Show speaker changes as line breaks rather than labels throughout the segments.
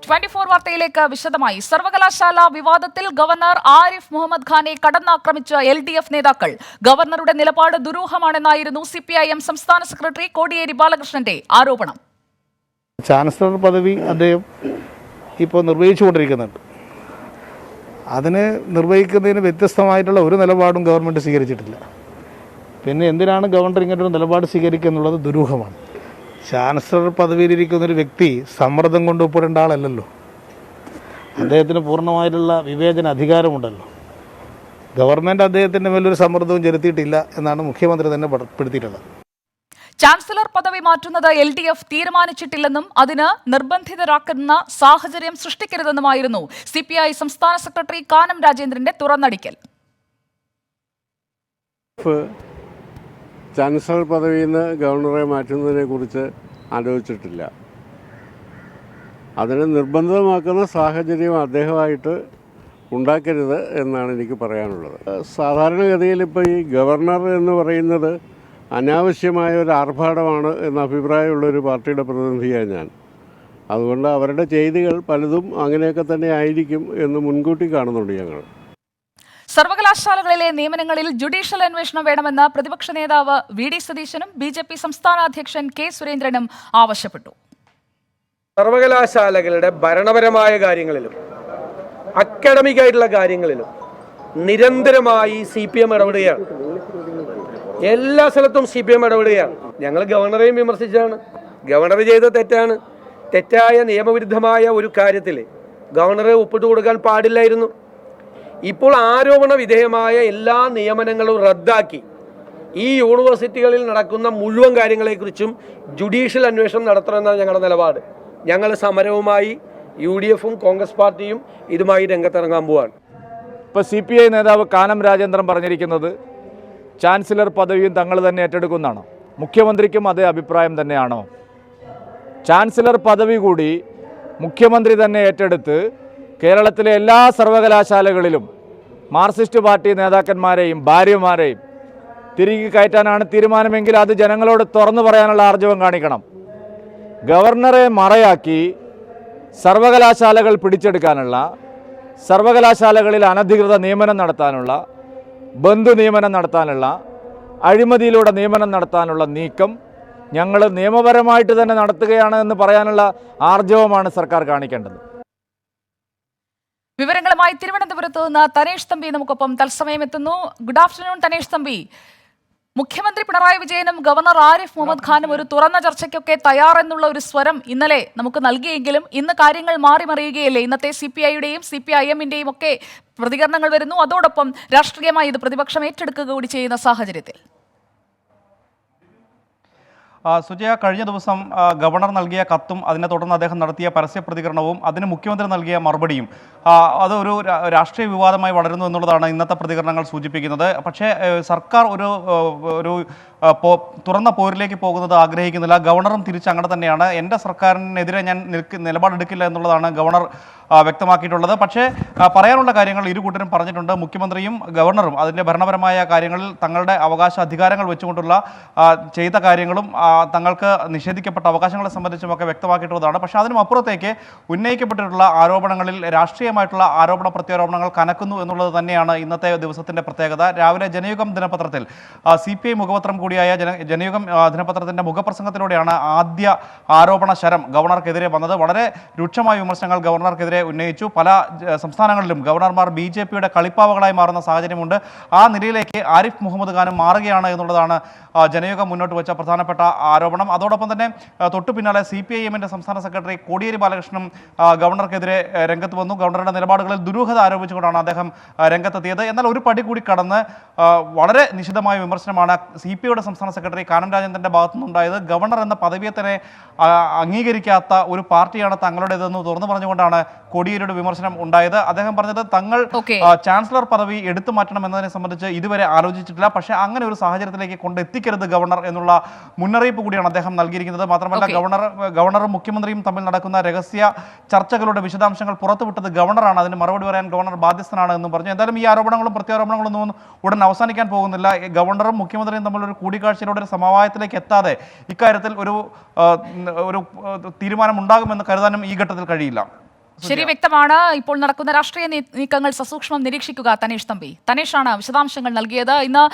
24 വാർത്തയിലേക്ക് വിശദമായി. സർവകലാശാല വിവാദത്തിൽ ഗവർണർ ആരിഫ് മുഹമ്മദ് ഖാനെ കടന്നാക്രമിച്ച LDF നേതാക്കൾ. ഗവർണറുടെ നിലപാട് ദുരൂഹമാണെന്നായിരുന്നു CPIM സംസ്ഥാന സെക്രട്ടറി കോടിയേരി ബാലകൃഷ്ണന്റെ ആരോപണം.
ചാൻസലർ പദവി അദ്ദേഹം ഇപ്പോൾ നിർവഹിച്ചുകൊണ്ടിരിക്കുന്നുണ്ട്. അതിന് നിർവഹിക്കുന്നതിന് വ്യത്യസ്തമായിട്ടുള്ള ഒരു നിലപാടും ഗവൺമെൻറ് സ്വീകരിച്ചിട്ടില്ല. പിന്നെ എന്തിനാണ് ഗവർണർ ഇങ്ങനൊരു നിലപാട് സ്വീകരിക്കുക എന്നുള്ളത് ദുരൂഹമാണ്. ചാൻസലർ പദവിയിലിരിക്കുന്നൊരു വ്യക്തി സമ്മർദ്ദം കൊണ്ട് ഒപ്പിടേണ്ട ആളല്ലല്ലോ. അദ്ദേഹത്തിന് പൂർണ്ണമായിട്ടുള്ള വിവേചന അധികാരമുണ്ടല്ലോ. ഗവൺമെൻറ് അദ്ദേഹത്തിൻ്റെ മേലൊരു സമ്മർദ്ദവും ചെലുത്തിയിട്ടില്ല എന്നാണ് മുഖ്യമന്ത്രി തന്നെ പെടുത്തിയിട്ടുള്ളത്.
ചാൻസലർ പദവി മാറ്റുന്നത് LDF തീരുമാനിച്ചിട്ടില്ലെന്നും അതിന് നിർബന്ധിതരാക്കുന്ന സാഹചര്യം സൃഷ്ടിക്കരുതെന്നുമായിരുന്നു CPI സംസ്ഥാന സെക്രട്ടറി കാനം രാജേന്ദ്രന്റെ തുറന്നടിക്കൽ.
ചാൻസലർ പദവിയിൽ നിന്ന് ഗവർണറെ മാറ്റുന്നതിനെ കുറിച്ച് ആലോചിച്ചിട്ടില്ല. അതിനെ നിർബന്ധിതമാക്കുന്ന സാഹചര്യം അദ്ദേഹമായിട്ട് ഉണ്ടാക്കരുത് എന്നാണ് എനിക്ക് പറയാനുള്ളത്. സാധാരണഗതിയിൽ ഇപ്പോൾ ഈ ഗവർണർ എന്ന് പറയുന്നത് അനാവശ്യമായ ഒരു ആർഭാടമാണ് എന്ന അഭിപ്രായമുള്ളൊരു പാർട്ടിയുടെ പ്രതിനിധിയാണ് ഞാൻ. അതുകൊണ്ട് അവരുടെ ചെയ്തികൾ പലതും അങ്ങനെയൊക്കെ തന്നെ ആയിരിക്കും എന്ന് മുൻകൂട്ടി കാണുന്നുണ്ട് ഞങ്ങൾ.
സർവകലാശാലകളിലെ നിയമനങ്ങളിൽ ജുഡീഷ്യൽ അന്വേഷണം വേണമെന്ന് പ്രതിപക്ഷ നേതാവ് VD സതീശനും BJP സംസ്ഥാന അധ്യക്ഷൻ K സുരേന്ദ്രനും ആവശ്യപ്പെട്ടു.
സർവകലാശാലകളുടെ ഭരണപരമായ കാര്യങ്ങളിലും അക്കാഡമിക് ആയിട്ടുള്ള കാര്യങ്ങളിലും നിരന്തരമായി CPM ഇടപെടുകയാണ്. എല്ലാ സ്ഥലത്തും CPM ഇടപെടുകയാണ്. ഞങ്ങൾ ഗവർണറെയും വിമർശിച്ചാണ്. ഗവർണർ ചെയ്ത തെറ്റായ നിയമവിരുദ്ധമായ ഒരു കാര്യത്തിൽ ഗവർണറെ ഒപ്പിട്ട് കൊടുക്കാൻ പാടില്ലായിരുന്നു. ഇപ്പോൾ ആരോപണ വിധേയമായ എല്ലാ നിയമനങ്ങളും റദ്ദാക്കി ഈ യൂണിവേഴ്സിറ്റികളിൽ നടക്കുന്ന മുഴുവൻ കാര്യങ്ങളെക്കുറിച്ചും ജുഡീഷ്യൽ അന്വേഷണം നടത്തണമെന്നാണ് ഞങ്ങളുടെ നിലപാട്. ഞങ്ങൾ സമരവുമായി UDFും കോൺഗ്രസ് പാർട്ടിയും ഇതുമായി രംഗത്തിറങ്ങാൻ പോവാണ്.
ഇപ്പോൾ CPI നേതാവ് കാനം രാജേന്ദ്രൻ പറഞ്ഞിരിക്കുന്നത് ചാൻസലർ പദവിയും തങ്ങൾ തന്നെ ഏറ്റെടുക്കുന്നതാണ്. മുഖ്യമന്ത്രിക്കും അതേ അഭിപ്രായം തന്നെയാണോ? ചാൻസലർ പദവി കൂടി മുഖ്യമന്ത്രി തന്നെ ഏറ്റെടുത്ത് കേരളത്തിലെ എല്ലാ സർവകലാശാലകളിലും മാർക്സിസ്റ്റ് പാർട്ടി നേതാക്കന്മാരെയും ഭാര്യമാരെയും തിരികെ കയറ്റാനാണ് തീരുമാനമെങ്കിൽ അത് ജനങ്ങളോട് തുറന്നു പറയാനുള്ള ആർജവം കാണിക്കണം. ഗവർണറെ മറയാക്കി സർവകലാശാലകൾ പിടിച്ചെടുക്കാനുള്ള, സർവകലാശാലകളിൽ അനധികൃത നിയമനം നടത്താനുള്ള, ബന്ധു നിയമനം നടത്താനുള്ള, അഴിമതിയിലൂടെ നിയമനം നടത്താനുള്ള നീക്കം ഞങ്ങൾ നിയമപരമായിട്ട് തന്നെ നടത്തുകയാണ് എന്ന് പറയാനുള്ള ആർജവമാണ് സർക്കാർ കാണിക്കേണ്ടത്.
വിവരങ്ങളുമായി തിരുവനന്തപുരത്ത് നിന്ന് തനേഷ് തമ്പി നമുക്കൊപ്പം തത്സമയം എത്തുന്നു. Good afternoon Thanesh Thampi. മുഖ്യമന്ത്രി പിണറായി വിജയനും ഗവർണർ ആരിഫ് മുഹമ്മദ് ഖാനും ഒരു തുറന്ന ചർച്ചയ്ക്കൊക്കെ തയ്യാറെന്നുള്ള ഒരു സ്വരം ഇന്നലെ നമുക്ക് നൽകിയെങ്കിലും ഇന്ന് കാര്യങ്ങൾ മാറിമറിയുകയല്ലേ? ഇന്നത്തെ CPIയുടെയും CPIMന്റെയും ഒക്കെ പ്രതികരണങ്ങൾ വരുന്നു. അതോടൊപ്പം രാഷ്ട്രീയമായി ഇത് പ്രതിപക്ഷം ഏറ്റെടുക്കുക കൂടി ചെയ്യുന്ന സാഹചര്യത്തിൽ
സുജയ, കഴിഞ്ഞ ദിവസം ഗവർണർ നൽകിയ കത്തും അതിനെ തുടർന്ന് അദ്ദേഹം നടത്തിയ പരസ്യ പ്രതികരണവും അതിന് മുഖ്യമന്ത്രി നൽകിയ മറുപടിയും അത് ഒരു രാഷ്ട്രീയ വിവാദമായി വളരുന്നു എന്നുള്ളതാണ് ഇന്നത്തെ പ്രതികരണങ്ങൾ സൂചിപ്പിക്കുന്നത്. പക്ഷേ സർക്കാർ ഒരു തുറന്ന പോരിലേക്ക് പോകുന്നത് ആഗ്രഹിക്കുന്നില്ല. ഗവർണറും തിരിച്ച് അങ്ങനെ തന്നെയാണ്. എൻ്റെ സർക്കാരിനെതിരെ ഞാൻ നിലപാടെടുക്കില്ല എന്നുള്ളതാണ് ഗവർണർ വ്യക്തമാക്കിയിട്ടുള്ളത്. പക്ഷേ പറയാനുള്ള കാര്യങ്ങൾ ഇരു കൂട്ടരും പറഞ്ഞിട്ടുണ്ട്. മുഖ്യമന്ത്രിയും ഗവർണറും അതിൻ്റെ ഭരണപരമായ കാര്യങ്ങളിൽ തങ്ങളുടെ അവകാശ അധികാരങ്ങൾ വെച്ചുകൊണ്ടുള്ള ചെയ്ത കാര്യങ്ങളും തങ്ങൾക്ക് നിഷേധിക്കപ്പെട്ട അവകാശങ്ങളെ സംബന്ധിച്ചുമൊക്കെ വ്യക്തമാക്കിയിട്ടുള്ളതാണ്. പക്ഷേ അതിനും അപ്പുറത്തേക്ക് ഉന്നയിക്കപ്പെട്ടിട്ടുള്ള ആരോപണങ്ങളിൽ രാഷ്ട്രീയമായിട്ടുള്ള ആരോപണ പ്രത്യാരോപണങ്ങൾ കനക്കുന്നു എന്നുള്ളത് തന്നെയാണ് ഇന്നത്തെ ദിവസത്തിൻ്റെ പ്രത്യേകത. രാവിലെ ജനയുഗം ദിനപത്രത്തിൽ CPI മുഖപത്രം കൂടിയായ ജനയുഗം ദിനപത്രത്തിൻ്റെ മുഖപ്രസംഗത്തിലൂടെയാണ് ആദ്യ ആരോപണ ശരം ഗവർണർക്കെതിരെ വന്നത്. വളരെ രൂക്ഷമായ വിമർശനങ്ങൾ ഗവർണർക്കെതിരെ ഉന്നയിച്ചു. പല സംസ്ഥാനങ്ങളിലും ഗവർണർമാർ BJPയുടെ കളിപ്പാവകളായി മാറുന്ന സാഹചര്യമുണ്ട്. ആ നിലയിലേക്ക് ആരിഫ് മുഹമ്മദ് ഖാനും മാറുകയാണ് എന്നുള്ളതാണ് ജനയുഗം മുന്നോട്ട് വെച്ച പ്രധാനപ്പെട്ട ആരോപണം. അതോടൊപ്പം തന്നെ തൊട്ടു പിന്നാലെ CPIMന്റെ സംസ്ഥാന സെക്രട്ടറി കോടിയേരി ബാലകൃഷ്ണനും ഗവർണർക്കെതിരെ രംഗത്ത് വന്നു. ഗവർണറുടെ നിലപാടുകളിൽ ദുരൂഹത ആരോപിച്ചുകൊണ്ടാണ് അദ്ദേഹം രംഗത്തെത്തിയത്. എന്നാൽ ഒരു പടി കൂടി കടന്ന് വളരെ നിശിതമായ വിമർശനമാണ് CPIയുടെ സംസ്ഥാന സെക്രട്ടറി കാനം രാജേന്ദ്രന്റെ ഭാഗത്തുനിന്നുണ്ടായത്. ഗവർണർ എന്ന പദവിയെ തന്നെ അംഗീകരിക്കാത്ത ഒരു പാർട്ടിയാണ് തങ്ങളുടേതെന്ന് തുറന്നു പറഞ്ഞുകൊണ്ടാണ് കോടിയേരിയുടെ വിമർശനം ഉണ്ടായത്. അദ്ദേഹം പറഞ്ഞത് തങ്ങൾ ചാൻസലർ പദവി എടുത്തു മാറ്റണം എന്നതിനെ സംബന്ധിച്ച് ഇതുവരെ ആലോചിച്ചിട്ടില്ല. പക്ഷേ അങ്ങനെ ഒരു സാഹചര്യത്തിലേക്ക് കൊണ്ടെത്തിക്കരുത് ഗവർണർ എന്നുള്ള മുന്നറിയിപ്പ് കൂടിയാണ് അദ്ദേഹം നൽകിയിരിക്കുന്നത്. മാത്രമല്ല ഗവർണറും മുഖ്യമന്ത്രിയും തമ്മിൽ നടക്കുന്ന രഹസ്യ ചർച്ചകളുടെ വിശദാംശങ്ങൾ പുറത്തുവിട്ടത് ഗവർണറാണ്. അതിന് മറുപടി പറയാൻ ഗവർണർ ബാധ്യസ്ഥനാണ് എന്നും പറഞ്ഞു. എന്തായാലും ഈ ആരോപണങ്ങളും പ്രത്യാരോപണങ്ങളൊന്നും ഉടൻ അവസാനിക്കാൻ പോകുന്നില്ല. ഗവർണറും മുഖ്യമന്ത്രിയും തമ്മിലൊരു കൂടിക്കാഴ്ചയിലൂടെ ഒരു സമവായത്തിലേക്ക് എത്താതെ ഇക്കാര്യത്തിൽ ഒരു തീരുമാനം ഉണ്ടാകുമെന്ന് കരുതാനും ഈ ഘട്ടത്തിൽ കഴിയില്ല.
ശരി, വ്യക്തമാണ്. ഇപ്പോൾ നടക്കുന്ന രാഷ്ട്രീയ നീക്കങ്ങൾ സസൂക്ഷ്മം നിരീക്ഷിക്കുക തനേഷ് തമ്പി. തനേഷാണ് വിശദാംശങ്ങൾ നൽകിയത്. ഇന്ന്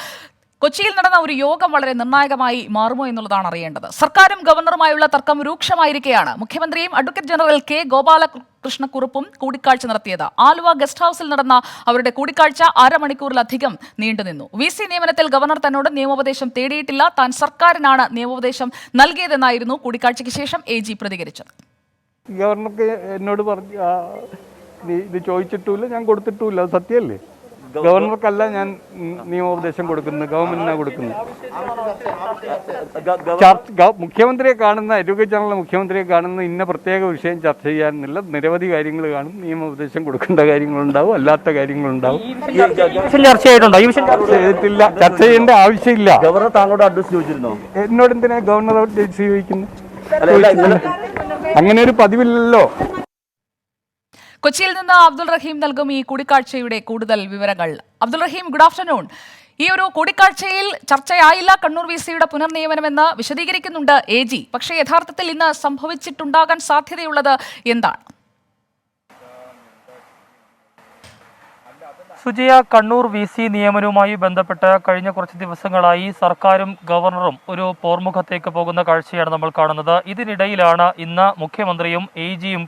കൊച്ചിയിൽ നടന്ന ഒരു യോഗം വളരെ നിർണായകമായി മാറുമോ എന്നുള്ളതാണ് അറിയേണ്ടത്. സർക്കാരും ഗവർണറുമായുള്ള തർക്കം രൂക്ഷമായിരിക്കെയാണ് മുഖ്യമന്ത്രിയും അഡ്വക്കേറ്റ് ജനറൽ കെ ഗോപാലകൃഷ്ണക്കുറുപ്പും കൂടിക്കാഴ്ച നടത്തിയത്. ആലുവ ഗസ്റ്റ് ഹൌസിൽ നടന്ന അവരുടെ കൂടിക്കാഴ്ച അരമണിക്കൂറിലധികം നീണ്ടുനിന്നു. VC നിയമനത്തിൽ ഗവർണർ തന്നോട് നിയമോപദേശം തേടിയിട്ടില്ല, താൻ സർക്കാരിനാണ് നിയമോപദേശം നൽകിയതെന്നായിരുന്നു കൂടിക്കാഴ്ചയ്ക്ക് ശേഷം AG പ്രതികരിച്ചത്.
ഗവർണർക്ക് എന്നോട് പറഞ്ഞു ഇത് ചോദിച്ചിട്ടുമില്ല, ഞാൻ കൊടുത്തിട്ടുമില്ല. അത് സത്യമല്ലേ? ഗവർണർക്കല്ല ഞാൻ നിയമോപദേശം കൊടുക്കുന്നത്, ഗവൺമെന്റിനാണ് കൊടുക്കുന്നത്. മുഖ്യമന്ത്രിയെ കാണുന്ന അഡ്വക്കേറ്റ് ജനറൽ മുഖ്യമന്ത്രിയെ കാണുന്ന ഇന്ന പ്രത്യേക വിഷയം ചർച്ച ചെയ്യാനില്ല, നിരവധി കാര്യങ്ങൾ കാണും. നിയമോപദേശം കൊടുക്കേണ്ട കാര്യങ്ങളുണ്ടാവും, അല്ലാത്ത കാര്യങ്ങളുണ്ടാവും. ചർച്ച ചെയ്യേണ്ട ആവശ്യമില്ല.
ഗവർണർ താങ്കളോട് അഡ്വൈസ് ചോദിച്ചിരുന്നോ?
എന്നോട് എന്തിനാ ഗവർണർ അഡ്വൈസ് ചോദിക്കുന്നത്? അങ്ങനെ ഒരു പതിവില്ലല്ലോ.
കൊച്ചിയിൽ നിന്ന് അബ്ദുൾ റഹീം നൽകും ഈ കൂടിക്കാഴ്ചയുടെ കൂടുതൽ വിവരങ്ങൾ. അബ്ദുൾ റഹീം, ഗുഡ് ആഫ്റ്റർനൂൺ. ഈ ഒരു കൂടിക്കാഴ്ചയിൽ ചർച്ചയായില്ല കണ്ണൂർ VCയുടെ പുനർനിയമനമെന്ന് വിശദീകരിക്കുന്നുണ്ട് AG. പക്ഷേ യഥാർത്ഥത്തിൽ ഇന്ന് സംഭവിച്ചിട്ടുണ്ടാകാൻ സാധ്യതയുള്ളത് എന്താണ്?
സുജയ, കണ്ണൂർ VC നിയമനവുമായി ബന്ധപ്പെട്ട് കഴിഞ്ഞ കുറച്ച് ദിവസങ്ങളായി സർക്കാരും ഗവർണറും ഒരു പോർമുഖത്തേക്ക് പോകുന്ന കാഴ്ചയാണ് നമ്മൾ കാണുന്നത്. ഇതിനിടയിലാണ് ഇന്ന് മുഖ്യമന്ത്രിയും AGയും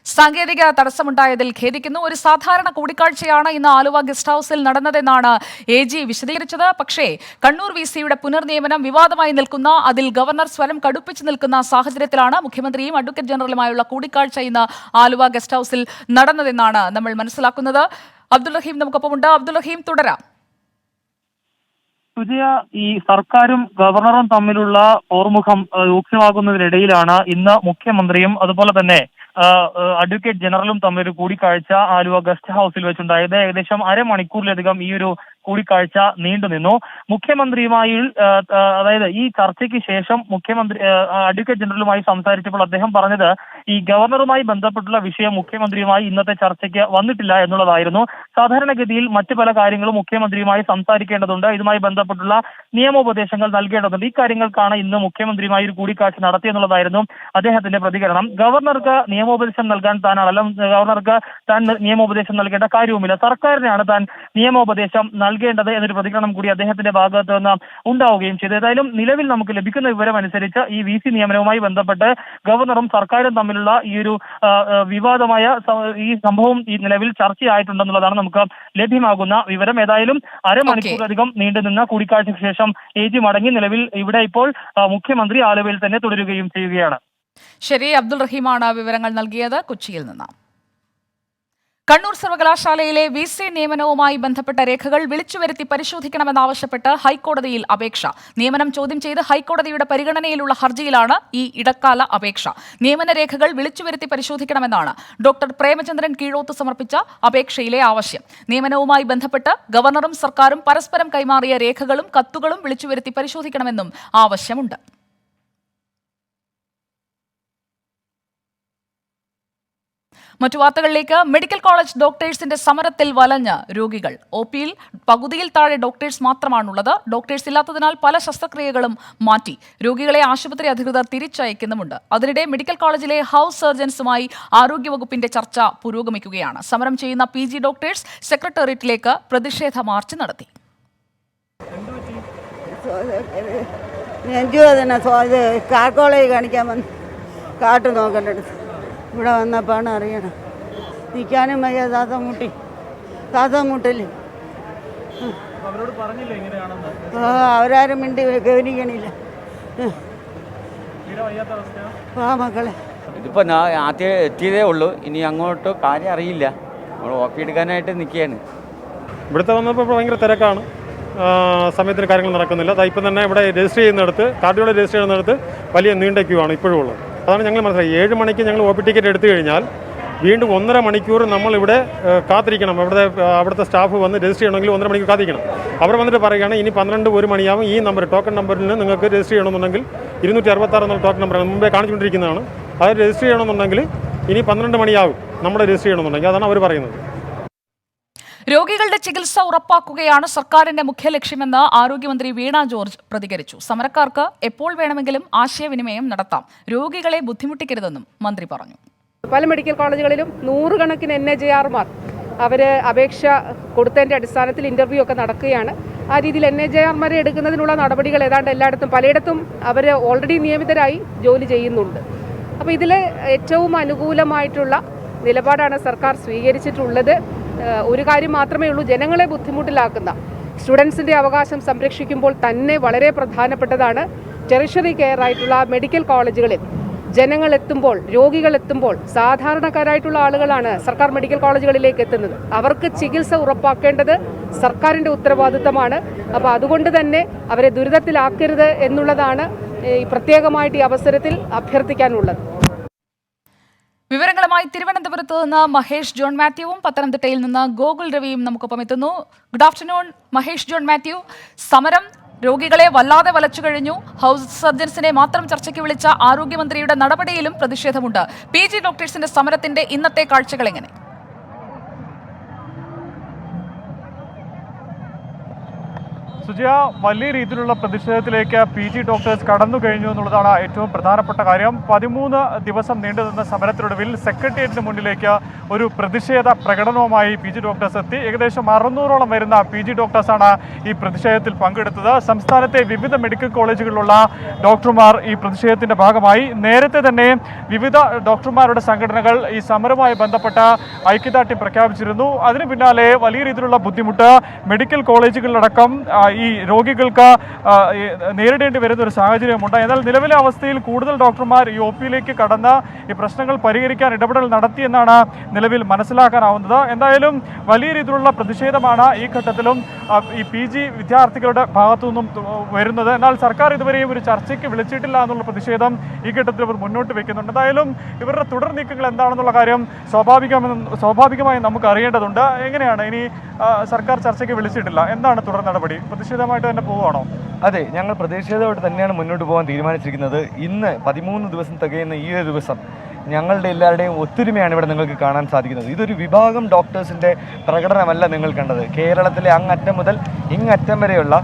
സാങ്കേതിക തടസ്സമുണ്ടായതിൽ ഖേദിക്കുന്നു. ഒരു സാധാരണ കൂടിക്കാഴ്ചയാണ് ഇന്ന് ആലുവ ഗസ്റ്റ് ഹൌസിൽ നടന്നതെന്നാണ് AG വിശദീകരിച്ചത്. പക്ഷേ കണ്ണൂർ VCയുടെ പുനർനിയമനം വിവാദമായി നിൽക്കുന്ന, അതിൽ ഗവർണർ സ്വരം കടുപ്പിച്ചു നിൽക്കുന്ന സാഹചര്യത്തിലാണ് മുഖ്യമന്ത്രിയും അഡ്വക്കേറ്റ് ജനറലുമായുള്ള കൂടിക്കാഴ്ച ഇന്ന് ആലുവ ഗസ്റ്റ് ഹൌസിൽ നടന്നതെന്നാണ് നമ്മൾ മനസ്സിലാക്കുന്നത്. അബ്ദുൾ റഹീം നമുക്കൊപ്പമുണ്ട്. അബ്ദുൾ റഹീം, തുടരാം.
സുജയ, ഈ സർക്കാരും ഗവർണറും തമ്മിലുള്ള പോർമുഖം രൂക്ഷമാകുന്നതിനിടയിലാണ് ഇന്ന് മുഖ്യമന്ത്രിയും അതുപോലെ തന്നെ അഡ്വക്കേറ്റ് ജനറലും തമ്മിലൊരു കൂടിക്കാഴ്ച ആലുവ ഗസ്റ്റ് ഹൌസിൽ വെച്ചുണ്ടായത്. ഏകദേശം അരമണിക്കൂറിലധികം ഈ ഒരു കൂടിക്കാഴ്ച നീണ്ടുനിന്നു. മുഖ്യമന്ത്രിയുമായി അതായത് ഈ ചർച്ചയ്ക്ക് ശേഷം മുഖ്യമന്ത്രി അഡ്വക്കേറ്റ് ജനറലുമായി സംസാരിച്ചപ്പോൾ അദ്ദേഹം പറഞ്ഞത് ഈ ഗവർണറുമായി ബന്ധപ്പെട്ടുള്ള വിഷയം മുഖ്യമന്ത്രിയുമായി ഇന്നത്തെ ചർച്ചയ്ക്ക് വന്നിട്ടില്ല എന്നുള്ളതായിരുന്നു. സാധാരണഗതിയിൽ മറ്റു പല കാര്യങ്ങളും മുഖ്യമന്ത്രിയുമായി സംസാരിക്കേണ്ടതുണ്ട്, ഇതുമായി ബന്ധപ്പെട്ടുള്ള നിയമോപദേശങ്ങൾ നൽകേണ്ടതുണ്ട്. ഈ കാര്യങ്ങൾക്കാണ് ഇന്ന് മുഖ്യമന്ത്രിയുമായി ഒരു കൂടിക്കാഴ്ച നടത്തിയെന്നുള്ളതായിരുന്നു അദ്ദേഹത്തിന്റെ പ്രതികരണം. ഗവർണർക്ക് നിയമോപദേശം നൽകാൻ താനാണല്ല, ഗവർണർക്ക് താൻ നിയമോപദേശം നൽകേണ്ട കാര്യവുമില്ല, സർക്കാരിനാണ് താൻ നിയമോപദേശം നൽകേണ്ടത് എന്നൊരു പ്രതികരണം കൂടി അദ്ദേഹത്തിന്റെ ഭാഗത്ത് നിന്ന് ഉണ്ടാവുകയും ചെയ്തു. ഏതായാലും നിലവിൽ നമുക്ക് ലഭിക്കുന്ന വിവരം അനുസരിച്ച് ഈ VC നിയമനവുമായി ബന്ധപ്പെട്ട് ഗവർണറും സർക്കാരും തമ്മിലുള്ള ഈ ഒരു വിവാദമായ ഈ സംഭവം ഈ നിലവിൽ ചർച്ചയായിട്ടുണ്ടെന്നുള്ളതാണ് നമുക്ക് ലഭ്യമാകുന്ന വിവരം. ഏതായാലും അരമണിക്കൂറിലധികം നീണ്ടുനിന്ന കൂടിക്കാഴ്ചയ്ക്ക് ശേഷം AG മടങ്ങി. നിലവിൽ ഇവിടെ ഇപ്പോൾ മുഖ്യമന്ത്രി ആലുവയിൽ തന്നെ തുടരുകയും ചെയ്യുകയാണ്.
ശരി, അബ്ദുൾ റഹീമാണ് വിവരങ്ങൾ നൽകിയത് കൊച്ചിയിൽ നിന്ന്. കണ്ണൂർ സർവകലാശാലയിലെ VC നിയമനവുമായി ബന്ധപ്പെട്ട രേഖകൾ വിളിച്ചുവരുത്തി പരിശോധിക്കണമെന്നാവശ്യപ്പെട്ട് ഹൈക്കോടതിയിൽ അപേക്ഷ. നിയമനം ചോദ്യം ചെയ്ത് ഹൈക്കോടതിയുടെ പരിഗണനയിലുള്ള ഹർജിയിലാണ് ഈ ഇടക്കാല അപേക്ഷ. നിയമന രേഖകൾ വിളിച്ചുവരുത്തി പരിശോധിക്കണമെന്നാണ് ഡോക്ടർ പ്രേമചന്ദ്രൻ കീഴോത്ത് സമർപ്പിച്ച അപേക്ഷയിലെ ആവശ്യം. നിയമനവുമായി ബന്ധപ്പെട്ട് ഗവർണറും സർക്കാരും പരസ്പരം കൈമാറിയ രേഖകളും കത്തുകളും വിളിച്ചുവരുത്തി പരിശോധിക്കണമെന്നും ആവശ്യമുണ്ട്. മറ്റു വാർത്തകളിലേക്ക്. മെഡിക്കൽ കോളേജ് ഡോക്ടേഴ്സിന്റെ സമരത്തിൽ വലഞ്ഞ രോഗികൾ. OPയിൽ പകുതിയിൽ താഴെ ഡോക്ടേഴ്സ് മാത്രമാണുള്ളത്. ഡോക്ടേഴ്സ് ഇല്ലാത്തതിനാൽ പല ശസ്ത്രക്രിയകളും മാറ്റി. രോഗികളെ ആശുപത്രി അധികൃതർ തിരിച്ചയക്കുന്നുമുണ്ട്. അതിനിടെ മെഡിക്കൽ കോളേജിലെ ഹൌസ് സർജൻസുമായി ആരോഗ്യവകുപ്പിന്റെ ചർച്ച പുരോഗമിക്കുകയാണ്. സമരം ചെയ്യുന്ന PG ഡോക്ടേഴ്സ് സെക്രട്ടേറിയറ്റിലേക്ക് പ്രതിഷേധ മാർച്ച് നടത്തി.
കോളേജ് കാണിക്കാൻ വന്ന് കാട്ടു നോക്കേണ്ടത് ഇവിടെ വന്നപ്പോഴാണ് അറിയണം. നിൽക്കാനും വയ്യ, ശ്വാസം മുട്ടില്ലേ. അവരാരും മിണ്ടി ഗവനിക്കണില്ല. മക്കളെ
ഇതിപ്പോൾ ഞാൻ ആദ്യം എത്തിയതേ ഉള്ളൂ, ഇനി അങ്ങോട്ട് കാര്യം അറിയില്ല. നമ്മൾ OP എടുക്കാനായിട്ട് നിൽക്കുകയാണ്.
ഇവിടുത്തെ വന്നപ്പോൾ ഭയങ്കര തിരക്കാണ്, സമയത്തിന് കാര്യങ്ങൾ നടക്കുന്നില്ല. ഇപ്പം തന്നെ ഇവിടെ രജിസ്റ്റർ ചെയ്യുന്നിടത്ത്, കാർഡിയോളജി രജിസ്റ്റർ ചെയ്യുന്നിടത്ത് വലിയ നീണ്ട ക്യൂ ആണ് ഇപ്പോഴും ഉള്ളത്. അതാണ് ഞങ്ങൾ മനസ്സിലായി. 7 മണിക്ക് ഞങ്ങൾ OP ടിക്കറ്റ് എടുത്തു കഴിഞ്ഞാൽ വീണ്ടും 1.5 മണിക്കൂർ നമ്മളിവിടെ കാത്തിരിക്കണം. അവിടുത്തെ സ്റ്റാഫ് വന്ന് രജിസ്റ്റർ ചെയ്യണമെങ്കിൽ 1.5 മണിക്കൂർ കാത്തിരിക്കണം. അവർ വന്നിട്ട് പറയുകയാണ് ഇനി 12-1 മണിയാവും, ഈ നമ്പർ ടോക്കൺ നമ്പറിന് നിങ്ങൾക്ക് രജിസ്റ്റർ ചെയ്യണമെന്നുണ്ടെങ്കിൽ 266 എന്നുള്ള ടോക്കൺ നമ്പർ മുമ്പേ കാണിച്ചുകൊണ്ടിരിക്കുന്നതാണ്. അത് രജിസ്റ്റർ ചെയ്യണമെന്നുണ്ടെങ്കിൽ ഇനി 12 മണിയാവും നമ്മുടെ രജിസ്റ്റർ ചെയ്യണമെന്നുണ്ടെങ്കിൽ. അതാണ് അവർ പറയുന്നത്.
രോഗികളുടെ ചികിത്സ ഉറപ്പാക്കുകയാണ് സർക്കാരിന്റെ മുഖ്യ ലക്ഷ്യമെന്ന് ആരോഗ്യമന്ത്രി വീണ ജോർജ് പ്രതികരിച്ചു. സമരക്കാർക്ക് എപ്പോൾ വേണമെങ്കിലും ആശയവിനിമയം നടത്താം, രോഗികളെ ബുദ്ധിമുട്ടിക്കരുതെന്നും മന്ത്രി പറഞ്ഞു.
പല മെഡിക്കൽ കോളേജുകളിലും നൂറുകണക്കിന് NAJRമാർ അവർ അപേക്ഷ കൊടുത്തതിൻ്റെ അടിസ്ഥാനത്തിൽ ഇൻ്റർവ്യൂ ഒക്കെ നടക്കുകയാണ്. ആ രീതിയിൽ NAJRമാരെ എടുക്കുന്നതിനുള്ള നടപടികൾ ഏതാണ്ട് എല്ലായിടത്തും പലയിടത്തും അവർ ഓൾറെഡി നിയമിതരായി ജോലി ചെയ്യുന്നുണ്ട്. അപ്പോൾ ഇതിൽ ഏറ്റവും അനുകൂലമായിട്ടുള്ള നിലപാടാണ് സർക്കാർ സ്വീകരിച്ചിട്ടുള്ളത്. ഒരു കാര്യം മാത്രമേ ഉള്ളൂ, ജനങ്ങളെ ബുദ്ധിമുട്ടിലാക്കുന്ന സ്റ്റുഡൻസിൻ്റെ അവകാശം സംരക്ഷിക്കുമ്പോൾ തന്നെ വളരെ പ്രധാനപ്പെട്ടതാണ് ടെറിഷറി കെയർ ആയിട്ടുള്ള മെഡിക്കൽ കോളേജുകളിൽ ജനങ്ങൾ എത്തുമ്പോൾ, രോഗികൾ എത്തുമ്പോൾ, സാധാരണക്കാരായിട്ടുള്ള ആളുകളാണ് സർക്കാർ മെഡിക്കൽ കോളേജുകളിലേക്ക് എത്തുന്നത്. അവർക്ക് ചികിത്സ ഉറപ്പാക്കേണ്ടത് സർക്കാരിൻ്റെ ഉത്തരവാദിത്തമാണ്. അപ്പോൾ അതുകൊണ്ട് തന്നെ അവരെ ദുരിതത്തിലാക്കരുത് എന്നുള്ളതാണ് പ്രത്യേകമായിട്ട് ഈ അവസരത്തിൽ അഭ്യർത്ഥിക്കാനുള്ളത്.
വിവരങ്ങളുമായി തിരുവനന്തപുരത്ത് നിന്ന് മഹേഷ് ജോൺ മാത്യുവും പത്തനംതിട്ടയിൽ നിന്ന് ഗോകുൽ രവിയും നമുക്കൊപ്പം എത്തുന്നു. Good afternoon Mahesh John Mathew. സമരം രോഗികളെ വല്ലാതെ വലച്ചു കഴിഞ്ഞു. ഹൗസ് സർജൻസിനെ മാത്രം ചർച്ചയ്ക്ക് വിളിച്ച ആരോഗ്യമന്ത്രിയുടെ നടപടിയിലും പ്രതിഷേധമുണ്ട്. PG ഡോക്ടേഴ്സിന്റെ സമരത്തിന്റെ ഇന്നത്തെ കാഴ്ചകൾ എങ്ങനെ?
സുജയ, വലിയ രീതിയിലുള്ള പ്രതിഷേധത്തിലേക്ക് PG ഡോക്ടേഴ്സ് കടന്നു കഴിഞ്ഞു എന്നുള്ളതാണ് ഏറ്റവും പ്രധാനപ്പെട്ട കാര്യം. 13 ദിവസം നീണ്ടുനിന്ന സമരത്തിനൊടുവിൽ സെക്രട്ടേറിയറ്റിന് മുന്നിലേക്ക് ഒരു പ്രതിഷേധ പ്രകടനവുമായി PG ഡോക്ടേഴ്സ് എത്തി. ഏകദേശം 600ഓളം വരുന്ന PG ഡോക്ടേഴ്സാണ് ഈ പ്രതിഷേധത്തിൽ പങ്കെടുത്തത്. സംസ്ഥാനത്തെ വിവിധ മെഡിക്കൽ കോളേജുകളിലുള്ള ഡോക്ടർമാർ ഈ പ്രതിഷേധത്തിന്റെ ഭാഗമായി നേരത്തെ തന്നെ വിവിധ ഡോക്ടർമാരുടെ സംഘടനകൾ ഈ സമരവുമായി ബന്ധപ്പെട്ട ഐക്യദാർഢ്യം പ്രഖ്യാപിച്ചിരുന്നു. അതിന് പിന്നാലെ വലിയ രീതിയിലുള്ള ബുദ്ധിമുട്ട് മെഡിക്കൽ കോളേജുകളിലടക്കം ഈ രോഗികൾക്ക് നേരിടേണ്ടി വരുന്ന ഒരു സാഹചര്യമുണ്ട്. എന്നാൽ നിലവിലെ അവസ്ഥയിൽ കൂടുതൽ ഡോക്ടർമാർ ഈ OPയിലേക്ക് കടന്ന് ഈ പ്രശ്നങ്ങൾ പരിഹരിക്കാൻ ഇടപെടൽ നടത്തിയെന്നാണ് നിലവിൽ മനസ്സിലാക്കാനാവുന്നത്. എന്തായാലും വലിയ രീതിയിലുള്ള പ്രതിഷേധമാണ് ഈ ഘട്ടത്തിലും ഈ PG വിദ്യാർത്ഥികളുടെ ഭാഗത്തു നിന്നും വരുന്നത്. എന്നാൽ സർക്കാർ ഇതുവരെയും ഒരു ചർച്ചയ്ക്ക് വിളിച്ചിട്ടില്ല എന്നുള്ള പ്രതിഷേധം ഈ ഘട്ടത്തിൽ ഇവർ മുന്നോട്ട് വെക്കുന്നുണ്ട്. എന്തായാലും ഇവരുടെ തുടർ നീക്കങ്ങൾ എന്താണെന്നുള്ള കാര്യം സ്വാഭാവികമായി നമുക്ക് അറിയേണ്ടതുണ്ട്. എങ്ങനെയാണ് ഇനി സർക്കാർ ചർച്ചയ്ക്ക് വിളിച്ചിട്ടില്ല, എന്താണ് തുടർ നടപടി? പ്രതിഷേധമായിട്ട് തന്നെ പോവുകയാണോ?
അതെ, ഞങ്ങൾ പ്രതിഷേധമായിട്ട് തന്നെയാണ് മുന്നോട്ട് പോകാൻ തീരുമാനിച്ചിരിക്കുന്നത്. ഇന്ന് 13 ദിവസം തികയുന്ന ഈ ഒരു ദിവസം ഞങ്ങളുടെ എല്ലാവരുടെയും ഒത്തൊരുമയാണ് ഇവിടെ നിങ്ങൾക്ക് കാണാൻ സാധിക്കുന്നത്. ഇതൊരു വിഭാഗം ഡോക്ടേഴ്സിൻ്റെ പ്രകടനമല്ല നിങ്ങൾ കണ്ടത്. കേരളത്തിലെ അങ്ങറ്റം മുതൽ ഇങ്ങറ്റം വരെയുള്ള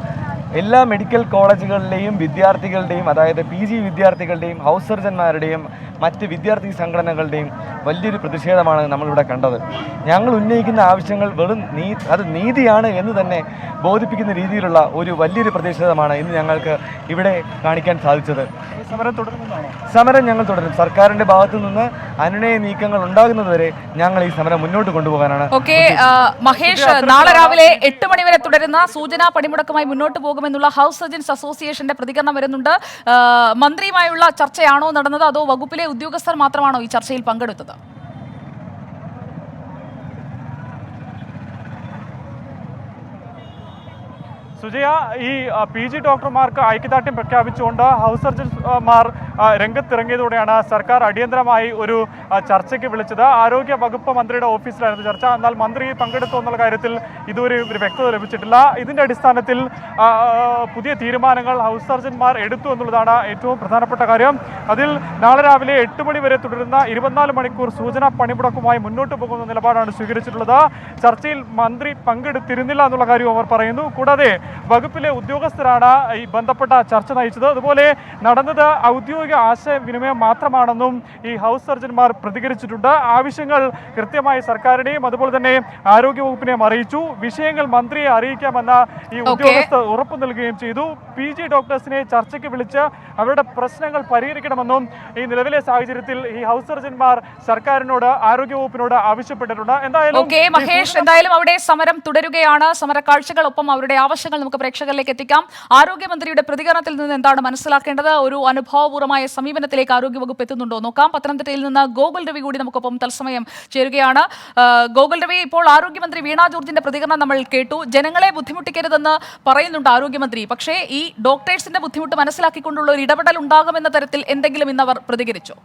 എല്ലാ മെഡിക്കൽ കോളേജുകളിലെയും വിദ്യാർത്ഥികളുടെയും, അതായത് PG വിദ്യാർത്ഥികളുടെയും ഹൗസ് സർജന്മാരുടെയും മറ്റ് വിദ്യാർത്ഥി സംഘടനകളുടെയും വലിയൊരു പ്രതിഷേധമാണ് നമ്മളിവിടെ കണ്ടത്. ഞങ്ങൾ ഉന്നയിക്കുന്ന ആവശ്യങ്ങൾ വെറും അത് നീതിയാണ് എന്ന് തന്നെ ബോധിപ്പിക്കുന്ന രീതിയിലുള്ള ഒരു വലിയൊരു പ്രതിഷേധമാണ് ഇന്ന് ഞങ്ങൾക്ക് ഇവിടെ കാണിക്കാൻ സാധിച്ചത്. സമരം ഞങ്ങൾ തുടരും. സർക്കാരിന്റെ ഭാഗത്തു നിന്ന് അനുനയ നീക്കങ്ങൾ ഉണ്ടാകുന്നതുവരെ ഞങ്ങൾ ഈ സമരം മുന്നോട്ട് കൊണ്ടുപോകാനാണ്.
മഹേഷ്, നാളെ രാവിലെ 8 മണി വരെ തുടരുന്ന സൂചനാ പണിമുടക്കുമായി മുന്നോട്ട് പോകുമെന്നുള്ള ഹൗസ് സർജൻസ് അസോസിയേഷന്റെ പ്രതികരണം വരുന്നുണ്ട്. മന്ത്രിയുമായുള്ള ചർച്ചയാണോ നടന്നത്, അതോ വകുപ്പിലെ ഉദ്യോഗസ്ഥർ മാത്രമാണോ ഈ ചർച്ചയിൽ പങ്കെടുത്തത്?
സുജയ, ഈ PG ഡോക്ടർമാർക്ക് ഐക്യദാർഢ്യം പ്രഖ്യാപിച്ചുകൊണ്ട് ഹൗസ് സർജൻമാർ രംഗത്തിറങ്ങിയതോടെയാണ് സർക്കാർ അടിയന്തരമായി ഒരു ചർച്ചയ്ക്ക് വിളിച്ചത്. ആരോഗ്യ വകുപ്പ് മന്ത്രിയുടെ ഓഫീസിലായിരുന്നു ചർച്ച. എന്നാൽ മന്ത്രി പങ്കെടുത്തു എന്നുള്ള കാര്യത്തിൽ ഇതുവരെ ഒരു വ്യക്തത ലഭിച്ചിട്ടില്ല. ഇതിൻ്റെ അടിസ്ഥാനത്തിൽ പുതിയ തീരുമാനങ്ങൾ ഹൗസ് സർജൻമാർ എടുത്തു എന്നുള്ളതാണ് ഏറ്റവും പ്രധാനപ്പെട്ട കാര്യം. അതിൽ നാളെ രാവിലെ 8 മണി വരെ തുടരുന്ന 24 മണിക്കൂർ സൂചനാ പണിമുടക്കുമായി മുന്നോട്ട് പോകുന്ന നിലപാടാണ് സ്വീകരിച്ചിട്ടുള്ളത്. ചർച്ചയിൽ മന്ത്രി പങ്കെടുത്തിരുന്നില്ല എന്നുള്ള കാര്യം അവർ പറയുന്നു. കൂടാതെ വകുപ്പിലെ ഉദ്യോഗസ്ഥരാണ് ഈ ബന്ധപ്പെട്ട ചർച്ച നയിച്ചത്. അതുപോലെ നടന്നത് ഔദ്യോഗിക ആശയവിനിമയം മാത്രമാണെന്നും ഈ ഹൗസ് സർജൻമാർ പ്രതികരിച്ചിട്ടുണ്ട്. ആവശ്യങ്ങൾ കൃത്യമായി സർക്കാരിനെയും അതുപോലെ തന്നെ ആരോഗ്യവകുപ്പിനെയും അറിയിച്ചു. വിഷയങ്ങൾ മന്ത്രിയെ അറിയിക്കാമെന്ന ഈ ഉദ്യോഗസ്ഥർ ഉറപ്പു നൽകുകയും ചെയ്തു. PG ഡോക്ടേഴ്സിനെ ചർച്ചയ്ക്ക് വിളിച്ച് അവരുടെ പ്രശ്നങ്ങൾ പരിഹരിക്കണമെന്നും ഈ നിലവിലെ സാഹചര്യത്തിൽ ഈ ഹൗസ് സർജൻമാർ സർക്കാരിനോട്, ആരോഗ്യവകുപ്പിനോട് ആവശ്യപ്പെട്ടിട്ടുണ്ട്.
എന്തായാലും അവിടെ സമരം തുടരുകയാണ്. സമര കാഴ്ചകൾ, ഒപ്പം അവരുടെ ആവശ്യങ്ങൾ നമുക്ക് പ്രേക്ഷകരിലേക്ക് എത്തിക്കാം. ആരോഗ്യമന്ത്രിയുടെ പ്രതികരണത്തിൽ നിന്ന് എന്താണ് മനസ്സിലാക്കേണ്ടത്? ഒരു അനുഭവപൂർവമായ സമീപനത്തിലേക്ക് ആരോഗ്യവകുപ്പ് എത്തുന്നുണ്ടോ നോക്കാം. പത്തനംതിട്ടയിൽ നിന്ന് ഗോകുൽ രവി കൂടി നമുക്കൊപ്പം തത്സമയം ചേരുകയാണ്. ഗോകുൽ രവി, ഇപ്പോൾ ആരോഗ്യമന്ത്രി വീണ ജോർജിന്റെ പ്രതികരണം നമ്മൾ കേട്ടു. ജനങ്ങളെ ബുദ്ധിമുട്ടിക്കരുതെന്ന് പറയുന്നുണ്ട് ആരോഗ്യമന്ത്രി. പക്ഷേ ഈ ഡോക്ടേഴ്സിന്റെ ബുദ്ധിമുട്ട് മനസ്സിലാക്കിക്കൊണ്ടുള്ള ഒരു ഇടപെടൽ ഉണ്ടാകുമെന്ന തരത്തിൽ എന്തെങ്കിലും ഇന്ന് അവർ പ്രതികരിച്ചോ?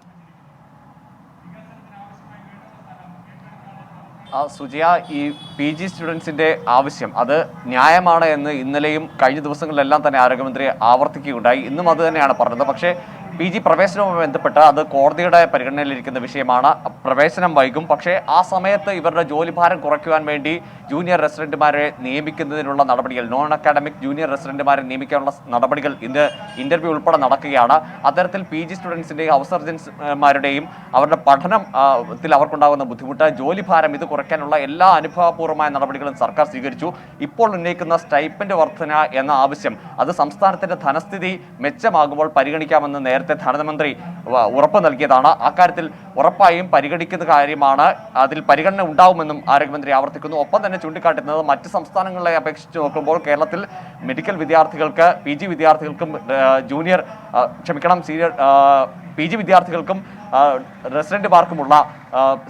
സുജയ, ഈ PG സ്റ്റുഡൻസിൻ്റെ ആവശ്യം അത് ന്യായമാണ് എന്ന് ഇന്നലെയും കഴിഞ്ഞ ദിവസങ്ങളിലെല്ലാം തന്നെ ആരോഗ്യമന്ത്രി ആവർത്തിക്കുകയുണ്ടായി. ഇന്നും അത് തന്നെയാണ് പറഞ്ഞത്. പക്ഷേ PG പ്രവേശനവുമായി ബന്ധപ്പെട്ട് അത് കോടതിയുടെ പരിഗണനയിലിരിക്കുന്ന വിഷയമാണ്. പ്രവേശനം വൈകും. പക്ഷേ ആ സമയത്ത് ഇവരുടെ ജോലിഭാരം കുറയ്ക്കുവാൻ വേണ്ടി ജൂനിയർ റെസിഡന്റുമാരെ നിയമിക്കുന്നതിനുള്ള നടപടികൾ, നോൺ അക്കാഡമിക് ജൂനിയർ റെസിഡന്റുമാരെ നിയമിക്കാനുള്ള നടപടികൾ ഇന്ന് ഇന്റർവ്യൂ ഉൾപ്പെടെ നടക്കുകയാണ്. അത്തരത്തിൽ PG സ്റ്റുഡൻസിന്റെയും ഹൗസ് സർജൻമാരുടെയും അവരുടെ പഠനത്തിൽ അവർക്കുണ്ടാകുന്ന ബുദ്ധിമുട്ട്, ജോലിഭാരം ഇത് കുറയ്ക്കാനുള്ള എല്ലാ അനുഭവപൂർവമായ നടപടികളും സർക്കാർ സ്വീകരിച്ചു. ഇപ്പോൾ ഉന്നയിക്കുന്ന സ്റ്റൈപ്പൻഡ് വർധന എന്ന ആവശ്യം അത് സംസ്ഥാനത്തിന്റെ ധനസ്ഥിതി മെച്ചമാകുമ്പോൾ പരിഗണിക്കാമെന്ന് നേരത്തെ ധനമന്ത്രി ഉറപ്പ് നൽകിയതാണ്. അക്കാര്യത്തിൽ ഉറപ്പായും പരിഗണിക്കുന്ന കാര്യമാണ്. അതിൽ പരിഗണന ഉണ്ടാവുമെന്നും ആരോഗ്യമന്ത്രി ആവർത്തിക്കുന്നു. ഒപ്പം തന്നെ ചൂണ്ടിക്കാട്ടുന്നത് മറ്റ് സംസ്ഥാനങ്ങളെ അപേക്ഷിച്ച് നോക്കുമ്പോൾ കേരളത്തിൽ മെഡിക്കൽ വിദ്യാർത്ഥികൾക്ക്, PG വിദ്യാർത്ഥികൾക്കും സീനിയർ PG വിദ്യാർത്ഥികൾക്കും റെസിഡന്റുമാർക്കുമുള്ള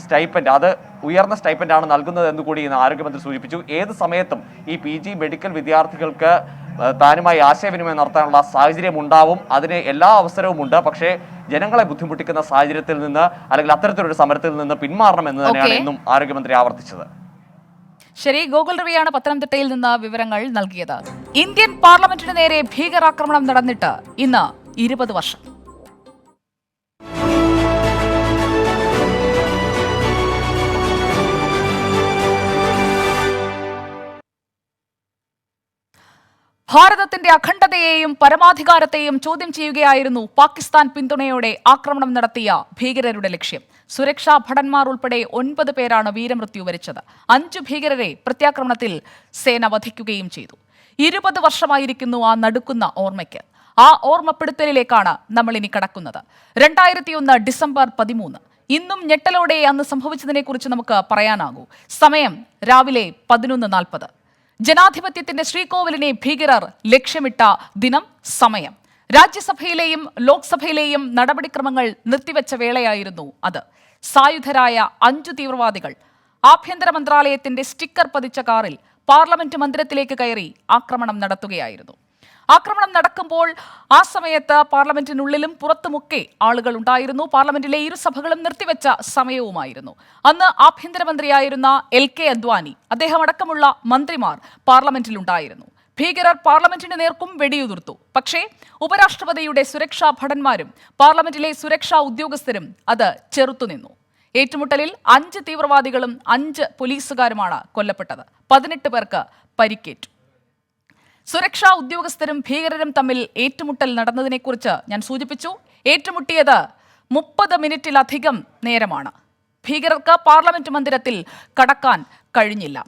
സ്റ്റൈപ്പൻഡ് അത് ഉയർന്ന സ്റ്റൈപ്പൻഡാണ് നൽകുന്നത് എന്ന് കൂടി ഇന്ന് ആരോഗ്യമന്ത്രി സൂചിപ്പിച്ചു. ഏത് സമയത്തും ഈ PG മെഡിക്കൽ വിദ്യാർത്ഥികൾക്ക് താനുമായി ആശയവിനിമയം നടത്താനുള്ള സാഹചര്യം ഉണ്ടാവും. അതിന് എല്ലാ അവസരവുമുണ്ട്. പക്ഷേ ജനങ്ങളെ ബുദ്ധിമുട്ടിക്കുന്ന സാഹചര്യത്തിൽ നിന്ന് അല്ലെങ്കിൽ അത്തരത്തിലൊരു സമരത്തിൽ നിന്ന് പിന്മാറണമെന്ന് തന്നെയാണ് ഇന്നും ആരോഗ്യമന്ത്രി ആവർത്തിച്ചത്.
ശരി, ഗോകുൽ രവിയാണ് പത്തനംതിട്ടയിൽ നിന്ന് വിവരങ്ങൾ നൽകിയത്. ഇന്ത്യൻ പാർലമെന്റിന് നേരെ ഭീകരാക്രമണം നടന്നിട്ട് ഇന്ന് 20 വർഷം. ഭാരതത്തിന്റെ അഖണ്ഡതയെയും പരമാധികാരത്തെയും ചോദ്യം ചെയ്യുകയായിരുന്നു പാകിസ്ഥാൻ പിന്തുണയോടെ ആക്രമണം നടത്തിയ ഭീകരരുടെ ലക്ഷ്യം. സുരക്ഷാ ഭടന്മാർ ഉൾപ്പെടെ 9 പേരാണ് വീരമൃത്യു വരിച്ചത്. 5 ഭീകരരെ പ്രത്യാക്രമണത്തിൽ സേന വധിക്കുകയും ചെയ്തു. 20 വർഷമായിരിക്കുന്നു ആ നടുക്കുന്ന ഓർമ്മയ്ക്ക്. ആ ഓർമ്മപ്പെടുത്തലിലേക്കാണ് നമ്മൾ ഇനി കടക്കുന്നത്. 2001 ഡിസംബർ 13. ഇന്നും ഞെട്ടലോടെ അന്ന് സംഭവിച്ചതിനെക്കുറിച്ച് നമുക്ക് പറയാനാകൂ. സമയം രാവിലെ 11:40. ജനാധിപത്യത്തിന്റെ ശ്രീകോവിലിനെ ഭീകരർ ലക്ഷ്യമിട്ട ദിനം, സമയം. രാജ്യസഭയിലെയും ലോക്സഭയിലെയും നടപടിക്രമങ്ങൾ നിർത്തിവെച്ച വേളയായിരുന്നു അത്. സായുധരായ 5 തീവ്രവാദികൾ ആഭ്യന്തര മന്ത്രാലയത്തിന്റെ സ്റ്റിക്കർ പതിച്ച കാറിൽ പാർലമെന്റ് മന്ദിരത്തിലേക്ക് കയറി ആക്രമണം നടത്തുകയായിരുന്നു. ആക്രമണം നടക്കുമ്പോൾ ആ സമയത്ത് പാർലമെന്റിനുള്ളിലും പുറത്തുമൊക്കെ ആളുകൾ ഉണ്ടായിരുന്നു. പാർലമെന്റിലെ ഇരുസഭകളും നിർത്തിവെച്ച സമയവുമായിരുന്നു. അന്ന് ആഭ്യന്തരമന്ത്രിയായിരുന്ന LK അദ്വാനി, അദ്ദേഹം അടക്കമുള്ള മന്ത്രിമാർ പാർലമെന്റിലുണ്ടായിരുന്നു. ഭീകരർ പാർലമെന്റിന് നേർക്കും വെടിയുതിർത്തു. പക്ഷേ ഉപരാഷ്ട്രപതിയുടെ സുരക്ഷാ ഭടന്മാരും പാർലമെന്റിലെ സുരക്ഷാ ഉദ്യോഗസ്ഥരും അത് ചെറുത്തുനിന്നു. ഏറ്റുമുട്ടലിൽ 5 തീവ്രവാദികളും 5 പോലീസുകാരുമാണ് കൊല്ലപ്പെട്ടത്. 18 പേർക്ക് പരിക്കേറ്റു. സുരക്ഷാ ഉദ്യോഗസ്ഥരും ഭീകരരും തമ്മിൽ ഏറ്റുമുട്ടൽ നടന്നതിനെക്കുറിച്ച് ഞാൻ സൂചിപ്പിച്ചു. ഏറ്റുമുട്ടിയത് 30 മിനിറ്റിലധികം നേരമാണ്. ഭീകരർക്ക് പാർലമെന്റ് മന്ദിരത്തിൽ കടക്കാൻ കഴിഞ്ഞില്ല.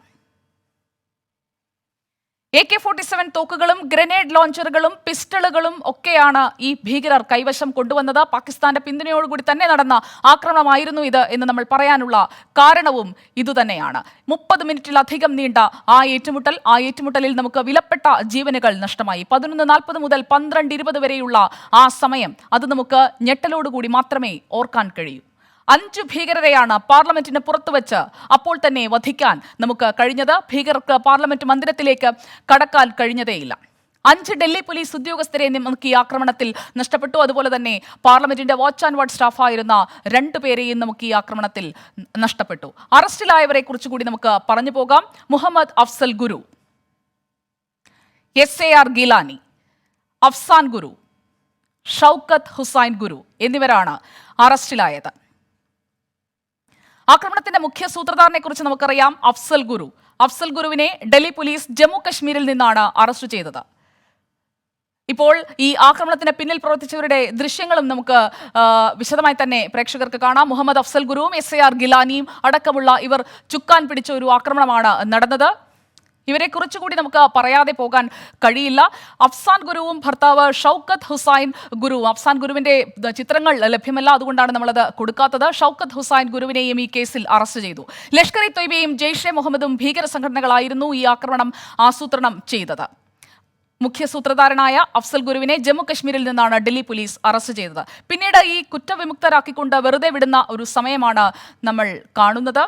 AK-47 തോക്കുകളും ഗ്രനേഡ് ലോഞ്ചറുകളും പിസ്റ്റളുകളും ഒക്കെയാണ് ഈ ഭീകരർ കൈവശം കൊണ്ടുവന്നത്. പാകിസ്ഥാന്റെ പിന്തുണയോടുകൂടി തന്നെ നടന്ന ആക്രമണമായിരുന്നു ഇത് എന്ന് നമ്മൾ പറയാനുള്ള കാരണവും ഇതുതന്നെയാണ്. 30 മിനിറ്റിലധികം നീണ്ട ആ ഏറ്റുമുട്ടലിൽ നമുക്ക് വിലപ്പെട്ട ജീവനുകൾ നഷ്ടമായി. 11:40 മുതൽ 12:20 വരെയുള്ള ആ സമയം അത് നമുക്ക് ഞെട്ടലോടുകൂടി മാത്രമേ ഓർക്കാൻ കഴിയൂ. 5 ഭീകരരെയാണ് പാർലമെന്റിന് പുറത്തുവച്ച് അപ്പോൾ തന്നെ വധിക്കാൻ നമുക്ക് കഴിഞ്ഞത്. ഭീകരർക്ക് പാർലമെന്റ് മന്ദിരത്തിലേക്ക് കടക്കാൻ കഴിഞ്ഞതേയില്ല. 5 ഡൽഹി പോലീസ് ഉദ്യോഗസ്ഥരെ നമുക്ക് ഈ ആക്രമണത്തിൽ നഷ്ടപ്പെട്ടു. അതുപോലെ തന്നെ പാർലമെന്റിന്റെ വാച്ച് ആൻഡ് വാർഡ് സ്റ്റാഫായിരുന്ന 2 പേരെയും നമുക്ക് ഈ ആക്രമണത്തിൽ നഷ്ടപ്പെട്ടു. അറസ്റ്റിലായവരെ കുറിച്ച് കൂടി നമുക്ക് പറഞ്ഞു പോകാം. മുഹമ്മദ് അഫ്സൽ ഗുരു, SAR ഗിലാനി, അഫ്സാൻ ഗുരു, ഷൗക്കത്ത് ഹുസൈൻ ഗുരു എന്നിവരാണ് അറസ്റ്റിലായത്. ആക്രമണത്തിന്റെ മുഖ്യ സൂത്രധാരനെ കുറിച്ച് നമുക്കറിയാം. അഫ്സൽ ഗുരുവിനെ ഡൽഹി പോലീസ് ജമ്മു കശ്മീരിൽ നിന്നാണ് അറസ്റ്റ് ചെയ്തത്. ഇപ്പോൾ ഈ ആക്രമണത്തിന് പിന്നിൽ പ്രവർത്തിച്ചവരുടെ ദൃശ്യങ്ങളും നമുക്ക് വിശദമായി തന്നെ പ്രേക്ഷകർക്ക് കാണാം. മുഹമ്മദ് അഫ്സൽ ഗുരുവും SAR ഗിലാനിയും അടക്കമുള്ള ഇവർ ചുക്കാൻ പിടിച്ച ഒരു ആക്രമണമാണ് നടന്നത്. ഇവരെ കുറിച്ചുകൂടി നമുക്ക് പറയാതെ പോകാൻ കഴിയില്ല. അഫ്സാൻ ഗുരുവും ഭർത്താവ് ഷൗക്കത്ത് ഹുസൈൻ ഗുരുവും, അഫ്സാൻ ഗുരുവിന്റെ ചിത്രങ്ങൾ ലഭ്യമല്ല, അതുകൊണ്ടാണ് നമ്മളത് കൊടുക്കാത്തത്. ഷൗക്കത്ത് ഹുസൈൻ ഗുരുവിനെയും ഈ കേസിൽ അറസ്റ്റ് ചെയ്തു. ലഷ്കർ ഇ തൊയ്ബയും ജെയ്ഷെ മുഹമ്മദും ഭീകര സംഘടനകളായിരുന്നു ഈ ആക്രമണം ആസൂത്രണം ചെയ്തത്. മുഖ്യ സൂത്രധാരനായ അഫ്സൽ ഗുരുവിനെ ജമ്മു കശ്മീരിൽ നിന്നാണ് ഡൽഹി പോലീസ് അറസ്റ്റ് ചെയ്തത്. പിന്നീട് ഈ കുറ്റവിമുക്തരാക്കിക്കൊണ്ട് വെറുതെ വിടുന്ന ഒരു സമയമാണ് നമ്മൾ കാണുന്നത്.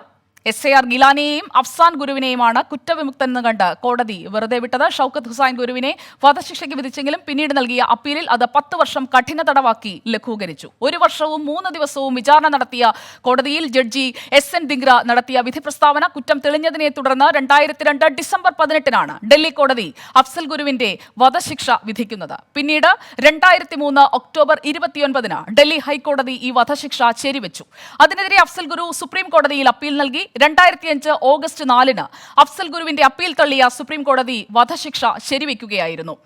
SAR ഗിലാനിയെയും അഫ്സാൻ ഗുരുവിനെയുമാണ് കുറ്റവിമുക്തനെന്ന് കണ്ട് കോടതി വെറുതെ വിട്ടത്. ഷൌക്കത്ത് ഹുസൈൻ ഗുരുവിനെ വധശിക്ഷയ്ക്ക് വിധിച്ചെങ്കിലും പിന്നീട് നൽകിയ അപ്പീലിൽ അത് 10 വർഷം കഠിന തടവാക്കി ലഘൂകരിച്ചു. 1 വർഷവും 3 ദിവസവും വിചാരണ നടത്തിയ കോടതിയിൽ ജഡ്ജി SN ദിംഗ്ര നടത്തിയ വിധി പ്രസ്താവന കുറ്റം തെളിഞ്ഞതിനെ തുടർന്ന് 2002 ഡിസംബർ 18 ഡൽഹി കോടതി അഫ്സൽ ഗുരുവിന്റെ വധശിക്ഷ വിധിക്കുന്നത്. പിന്നീട് 2003 ഒക്ടോബർ 29 ഡൽഹി ഹൈക്കോടതി ഈ വധശിക്ഷ ശരിവെച്ചു. അതിനെതിരെ അഫ്സൽ ഗുരു സുപ്രീം കോടതിയിൽ അപ്പീൽ നൽകി. 2005 ഓഗസ്റ്റ് 4 അഫ്സൽ ഗുരുവിന്റെ അപ്പീൽ തള്ളിയ സുപ്രീം കോടതി വധശിക്ഷ ശരിവെക്കുകയായിരുന്നു.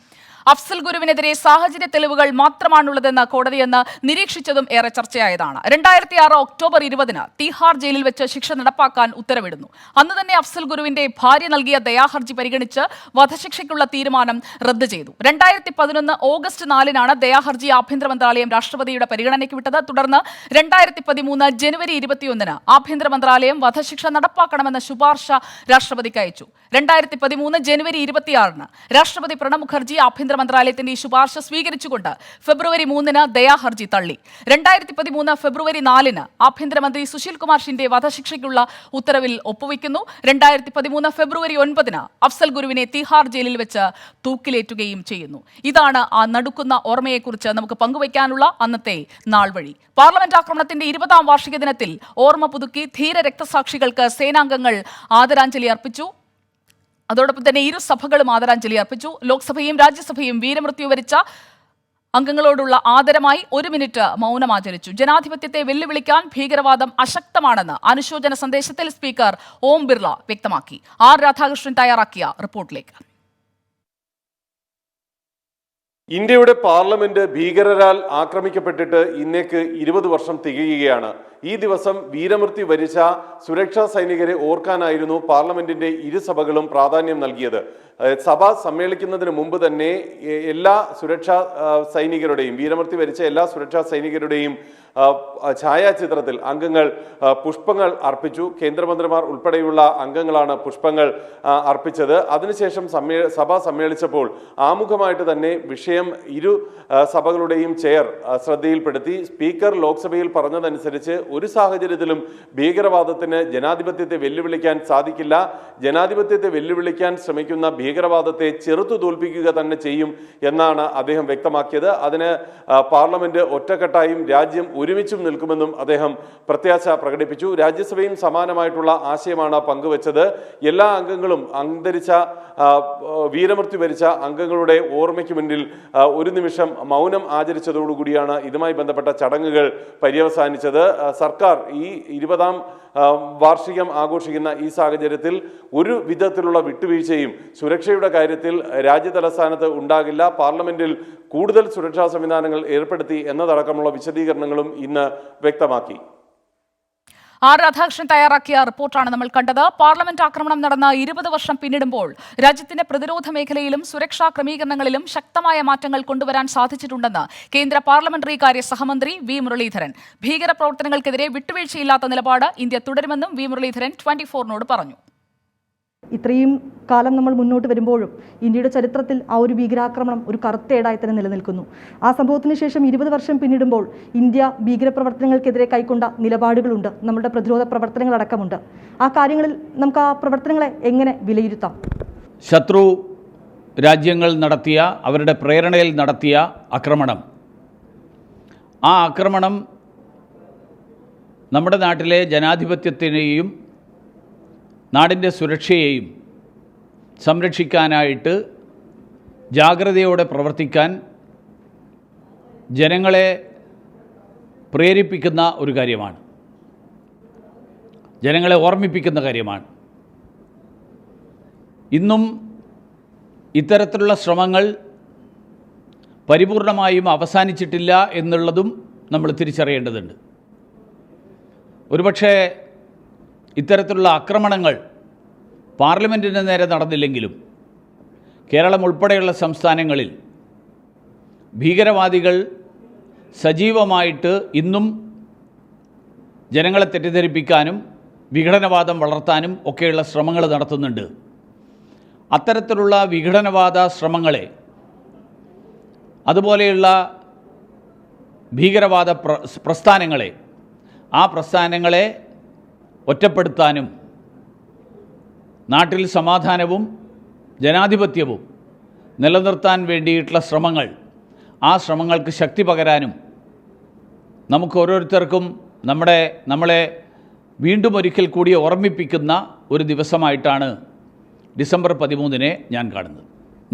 അഫ്സൽ ഗുരുവിനെതിരെ സാഹചര്യ തെളിവുകൾ മാത്രമാണുള്ളതെന്ന് കോടതിയെന്ന് നിരീക്ഷിച്ചതും ഏറെ ചർച്ചയായതാണ്. 2006 ഒക്ടോബർ 20 തീഹാർ ജയിലിൽ വെച്ച് ശിക്ഷ നടപ്പാക്കാൻ ഉത്തരവിടുന്നു. അന്ന് തന്നെ അഫ്സൽ ഗുരുവിന്റെ ഭാര്യ നൽകിയ ദയാഹർജി പരിഗണിച്ച് വധശിക്ഷയ്ക്കുള്ള തീരുമാനം റദ്ദ് ചെയ്തു. 2011 ഓഗസ്റ്റ് 4 ദയാഹർജി ആഭ്യന്തര മന്ത്രാലയം രാഷ്ട്രപതിയുടെ പരിഗണനയ്ക്ക് വിട്ടത്. തുടർന്ന് 2013 ജനുവരി 21 ആഭ്യന്തര മന്ത്രാലയം വധശിക്ഷ നടപ്പാക്കണമെന്ന ശുപാർശ രാഷ്ട്രപതിക്ക് അയച്ചു. 2013 ജനുവരി 26 രാഷ്ട്രപതി പ്രണബ് മുഖർജി ആഭ്യന്തര മന്ത്രാലയത്തിന്റെ ഈ ശുപാർശ സ്വീകരിച്ചുകൊണ്ട് ഫെബ്രുവരി 3 ദയാഹർജി തള്ളി. 2013 ഫെബ്രുവരി 4 ആഭ്യന്തരമന്ത്രി സുശീൽ കുമാർ ഷിൻഡെ വധശിക്ഷയ്ക്കുള്ള ഉത്തരവിൽ ഒപ്പുവെക്കുന്നു. 2013 ഫെബ്രുവരി 9 അഫ്സൽ ഗുരുവിനെ തിഹാർ ജയിലിൽ വെച്ച് തൂക്കിലേറ്റുകയും ചെയ്യുന്നു. ഇതാണ് ആ നടുക്കുന്ന ഓർമ്മയെക്കുറിച്ച് നമുക്ക് പങ്കുവയ്ക്കാനുള്ള അന്നത്തെ നാൾവഴി. പാർലമെന്റ് ആക്രമണത്തിന്റെ 20ാം വാർഷിക ദിനത്തിൽ ഓർമ്മ പുതുക്കി ധീര രക്തസാക്ഷികൾക്ക് സേനാംഗങ്ങൾ ആദരാഞ്ജലി അർപ്പിച്ചു. അതോടൊപ്പം തന്നെ ഇരു സഭകളും ആദരാഞ്ജലി അർപ്പിച്ചു. ലോക്സഭയും രാജ്യസഭയും വീരമൃത്യു വരിച്ച അംഗങ്ങളോടുള്ള ആദരമായി 1 മിനിറ്റ് മൗനമാചരിച്ചു. ജനാധിപത്യത്തെ വെല്ലുവിളിക്കാൻ ഭീകരവാദം അശക്തമാണെന്ന് അനുശോചന സന്ദേശത്തിൽ സ്പീക്കർ ഓം ബിർള വ്യക്തമാക്കി. ആർ രാധാകൃഷ്ണൻ തയ്യാറാക്കിയ റിപ്പോർട്ടിലേക്ക്.
ഇന്ത്യയുടെ പാർലമെന്റ് ഭീകരരാൽ ആക്രമിക്കപ്പെട്ടിട്ട് ഇന്നേക്ക് 20 വർഷം തികയുകയാണ്. ഈ ദിവസം വീരമൃത്യു വരിച്ച സുരക്ഷാ സൈനികരെ ഓർക്കാനായിരുന്നു പാർലമെന്റിന്റെ ഇരുസഭകളും പ്രാധാന്യം നൽകിയത്. സഭ സമ്മേളിക്കുന്നതിന് മുമ്പ് തന്നെ എല്ലാ സുരക്ഷാ സൈനികരുടെയും വീരമൃത്യു വരിച്ച എല്ലാ സുരക്ഷാ സൈനികരുടെയും ഛായാചിത്രത്തിൽ അംഗങ്ങൾ പുഷ്പങ്ങൾ അർപ്പിച്ചു. കേന്ദ്രമന്ത്രിമാർ ഉൾപ്പെടെയുള്ള അംഗങ്ങളാണ് പുഷ്പങ്ങൾ അർപ്പിച്ചത്. അതിനുശേഷം സഭ സമ്മേളിച്ചപ്പോൾ ആമുഖമായിട്ട് തന്നെ വിഷയം ഇരു സഭകളുടെയും ചെയർ ശ്രദ്ധയിൽപ്പെടുത്തി. സ്പീക്കർ ലോക്സഭയിൽ പറഞ്ഞതനുസരിച്ച് ഒരു സാഹചര്യത്തിലും ഭീകരവാദത്തിന് ജനാധിപത്യത്തെ വെല്ലുവിളിക്കാൻ സാധിക്കില്ല. ജനാധിപത്യത്തെ വെല്ലുവിളിക്കാൻ ശ്രമിക്കുന്ന ഭീകരവാദത്തെ ചെറുത്തു തോൽപ്പിക്കുക തന്നെ ചെയ്യും എന്നാണ് അദ്ദേഹം വ്യക്തമാക്കിയത്. അതിന് പാർലമെന്റ് ഒറ്റക്കെട്ടായും രാജ്യം ഒരുമിച്ചും നിൽക്കുമെന്നും അദ്ദേഹം പ്രത്യാശ പ്രകടിപ്പിച്ചു. രാജ്യസഭയും സമാനമായിട്ടുള്ള ആശയമാണ് പങ്കുവച്ചത്. എല്ലാ അംഗങ്ങളും അന്തരിച്ച വീരമൃത്യു വരിച്ച അംഗങ്ങളുടെ ഓർമ്മയ്ക്ക് മുന്നിൽ 1 നിമിഷം മൗനം ആചരിച്ചതോടുകൂടിയാണ് ഇതുമായി ബന്ധപ്പെട്ട ചടങ്ങുകൾ പര്യവസാനിച്ചത്. സർക്കാർ ഈ 20ാം വാർഷികം ആഘോഷിക്കുന്ന ഈ സാഹചര്യത്തിൽ ഒരു വിധത്തിലുള്ള വിട്ടുവീഴ്ചയും സുരക്ഷയുടെ കാര്യത്തിൽ രാജ്യതലസ്ഥാനത്ത് ഉണ്ടാകില്ല. പാർലമെന്റിൽ കൂടുതൽ സുരക്ഷാ സംവിധാനങ്ങൾ ഏർപ്പെടുത്തി എന്നതടക്കമുള്ള വിശദീകരണങ്ങളും ഇന്ന് വ്യക്തമാക്കി.
ആർ രാധാകൃഷ്ണൻ തയ്യാറാക്കിയ റിപ്പോർട്ടാണ് നമ്മൾ കണ്ടത്. പാർലമെന്റ് ആക്രമണം നടന്ന 20 വർഷം പിന്നിടുമ്പോൾ രാജ്യത്തിന്റെ പ്രതിരോധ മേഖലയിലും സുരക്ഷാ ക്രമീകരണങ്ങളിലും ശക്തമായ മാറ്റങ്ങൾ കൊണ്ടുവരാൻ സാധിച്ചിട്ടുണ്ടെന്ന് കേന്ദ്ര പാർലമെന്ററി കാര്യ സഹമന്ത്രി വി മുരളീധരൻ. ഭീകരപ്രവർത്തനങ്ങൾക്കെതിരെ വിട്ടുവീഴ്ചയില്ലാത്ത നിലപാട് ഇന്ത്യ തുടരുമെന്നും വി മുരളീധരൻ 24 പറഞ്ഞു.
ഇത്രയും കാലം നമ്മൾ മുന്നോട്ട് വരുമ്പോഴും ഇന്ത്യയുടെ ചരിത്രത്തിൽ ആ ഒരു ഭീകരാക്രമണം ഒരു കറുത്തേടായി തന്നെ നിലനിൽക്കുന്നു. ആ സംഭവത്തിന് ശേഷം 20 വർഷം പിന്നിടുമ്പോൾ ഇന്ത്യ ഭീകരപ്രവർത്തനങ്ങൾക്കെതിരെ കൈക്കൊണ്ട നിലപാടുകളുണ്ട്, നമ്മുടെ പ്രതിരോധ പ്രവർത്തനങ്ങളടക്കമുണ്ട്. ആ കാര്യങ്ങളിൽ നമുക്ക് ആ പ്രവർത്തനങ്ങളെ എങ്ങനെ വിലയിരുത്താം?
ശത്രു രാജ്യങ്ങൾ നടത്തിയ, അവരുടെ പ്രേരണയിൽ നടത്തിയ ആക്രമണം, ആ ആക്രമണം നമ്മുടെ നാട്ടിലെ ജനാധിപത്യത്തിനെയും നാടിൻ്റെ സുരക്ഷയെയും സംരക്ഷിക്കാനായിട്ട് ജാഗ്രതയോടെ പ്രവർത്തിക്കാൻ ജനങ്ങളെ പ്രേരിപ്പിക്കുന്ന ഒരു കാര്യമാണ്, ജനങ്ങളെ ഓർമ്മിപ്പിക്കുന്ന കാര്യമാണ്. ഇന്നും ഇത്തരത്തിലുള്ള ശ്രമങ്ങൾ പരിപൂർണമായും അവസാനിച്ചിട്ടില്ല എന്നുള്ളതും നമ്മൾ തിരിച്ചറിയേണ്ടതുണ്ട്. ഒരുപക്ഷേ ഇത്തരത്തിലുള്ള ആക്രമണങ്ങൾ പാർലമെൻറ്റിന് നേരെ നടന്നില്ലെങ്കിലും കേരളം ഉൾപ്പെടെയുള്ള സംസ്ഥാനങ്ങളിൽ ഭീകരവാദികൾ സജീവമായിട്ട് ഇന്നും ജനങ്ങളെ തെറ്റിദ്ധരിപ്പിക്കാനും വിഘടനവാദം വളർത്താനും ഒക്കെയുള്ള ശ്രമങ്ങൾ നടത്തുന്നുണ്ട്. അത്തരത്തിലുള്ള വിഘടനവാദ ശ്രമങ്ങളെ, അതുപോലെയുള്ള ഭീകരവാദ പ്രസ്ഥാനങ്ങളെ, ആ പ്രസ്ഥാനങ്ങളെ ഒറ്റപ്പെടുത്താനും നാട്ടിൽ സമാധാനവും ജനാധിപത്യവും നിലനിർത്താൻ വേണ്ടിയിട്ടുള്ള ശ്രമങ്ങൾ, ആ ശ്രമങ്ങൾക്ക് ശക്തി പകരാനും നമുക്ക് ഓരോരുത്തർക്കും നമ്മളെ വീണ്ടും ഒരിക്കൽ കൂടി ഓർമ്മിപ്പിക്കുന്ന ഒരു ദിവസമായിട്ടാണ് ഡിസംബർ 13 ഞാൻ കാണുന്നത്.